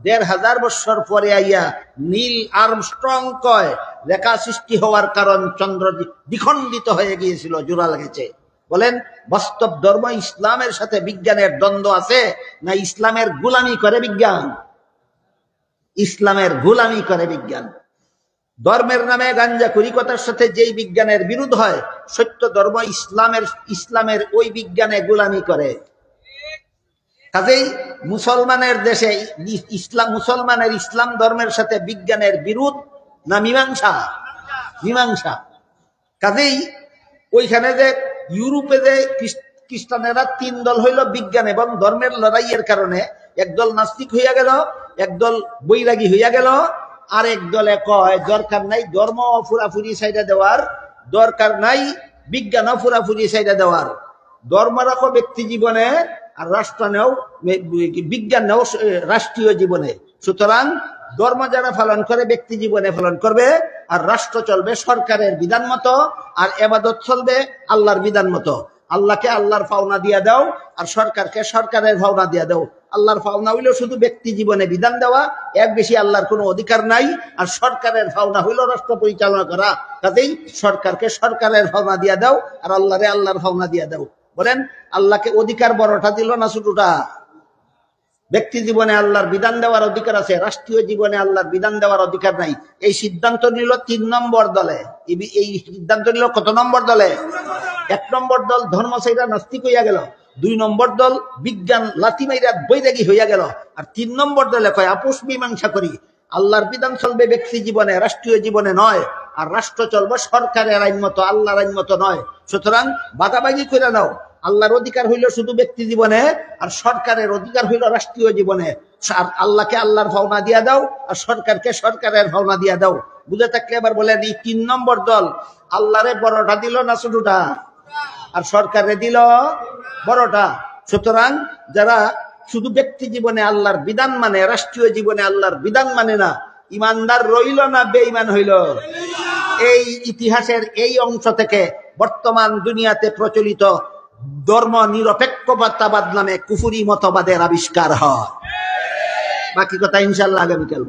১৫০০ বছর পরে আইয়া নীল আর্মস্ট্রং কয় রেখা সৃষ্টি হওয়ার কারণ চন্দ্র দ্বিখণ্ডিত হয়ে গিয়েছিল, জোড়া লেগেছে। বলেন বাস্তব ধর্ম ইসলামের সাথে বিজ্ঞানের দ্বন্দ্ব আছে না ইসলামের গোলামি করে বিজ্ঞান? ইসলামের গোলামি করে বিজ্ঞান। ধর্মের নামে গাঞ্জা কুরিকতার সাথে যেই বিজ্ঞানের বিরোধ হয়, সত্য ধর্ম ইসলামের ওই বিজ্ঞানে গোলামি করে। কাজেই মুসলমানের দেশে মুসলমানের ইসলাম ধর্মের সাথে বিজ্ঞানের বিরোধ না মীমাংসা? মীমাংসা। কাজেই ওইখানে যে ইউরোপে যে খ্রিস্টানেরা ৩ দল হইল বিজ্ঞান এবং ধর্মের লড়াইয়ের কারণে, একদল নাস্তিক হইয়া গেল, একদল বৈরাগী হইয়া গেল, আরেক দলে কয় দরকার নাই ধর্ম ফুরাফুরি সাইডে দেওয়ার, দরকার নাই বিজ্ঞান ফুরাফুরি সাইডে দেওয়ার। ধর্ম রাখো ব্যক্তি জীবনে, আর রাষ্ট্র নেও, বিজ্ঞান নেও রাষ্ট্রীয় জীবনে। সুতরাং ধর্ম যারা পালন করে ব্যক্তি জীবনে পালন করবে, আর রাষ্ট্র চলবে সরকারের বিধান মতো, আর এবাদত চলবে আল্লাহর বিধান মতো। আল্লাহকে আল্লাহর পাওনা দিয়া দাও, আর সরকারকে সরকারের পাওনা দিয়া দাও। আল্লাহর পাওনা হইল শুধু ব্যক্তি জীবনে বিধান দেওয়া, এর বেশি আল্লাহর কোনো অধিকার নাই। আর সরকারের পাওনা হইল রাষ্ট্র পরিচালনা করা, কাজেই সরকারকে সরকারের পাওনা দিয়া দাও, আর আল্লাহরে আল্লাহর পাওনা দিয়া দাও। বলেন আল্লাহকে অধিকার বড়টা দিল না ছোটটা? ব্যক্তি জীবনে আল্লাহর বিধান দেওয়ার অধিকার আছে, রাষ্ট্রীয় জীবনে আল্লাহর বিধান দেওয়ার অধিকার নাই। এই সিদ্ধান্ত নিল 3 নম্বর দলে। এই সিদ্ধান্ত নিল কত নম্বর দলে? 1 নম্বর দল ধর্ম সাইরা নাস্তিক হইয়া গেল, 2 নম্বর দল বিজ্ঞান লাথি মাইরা বৈরাগী হইয়া গেল, আর 3 নম্বর দলে কয় আপোষ মীমাংসা করি। আল্লাহর বিধান চলবে ব্যক্তি জীবনে, রাষ্ট্রীয় জীবনে নয়, আর রাষ্ট্র চলবে সরকারের আইন মতো, আল্লাহর আইন মতো নয়। সুতরাং বাদাবাগি করে নাও। আল্লাহর অধিকার হইল শুধু ব্যক্তি জীবনে, আর সরকারের অধিকার হইল রাষ্ট্রীয় জীবনে। আল্লাহকে আল্লাহর ভাওনা দিয়া দাও, আর সরকারকে সরকারের ভাওনা দিয়া দাও। বুঝে থাকলে এবার বলেন এই 3 নম্বর দল আল্লাহরে বড়টা দিল না ছোটটা? আর সরকারে দিল বড়টা। সুতরাং যারা শুধু ব্যক্তি জীবনে আল্লাহর বিধান মানে, রাষ্ট্রীয় জীবনে আল্লাহর বিধান মানে না, ইমানদার রইল না বেঈমান হইল? এই ইতিহাসের এই অংশ থেকে বর্তমান দুনিয়াতে প্রচলিত ধর্ম নিরপেক্ষতাবাদ নামে কুফুরি মতবাদের আবিষ্কার হয়। বাকি কথা ইনশাআল্লাহ আগামীকাল।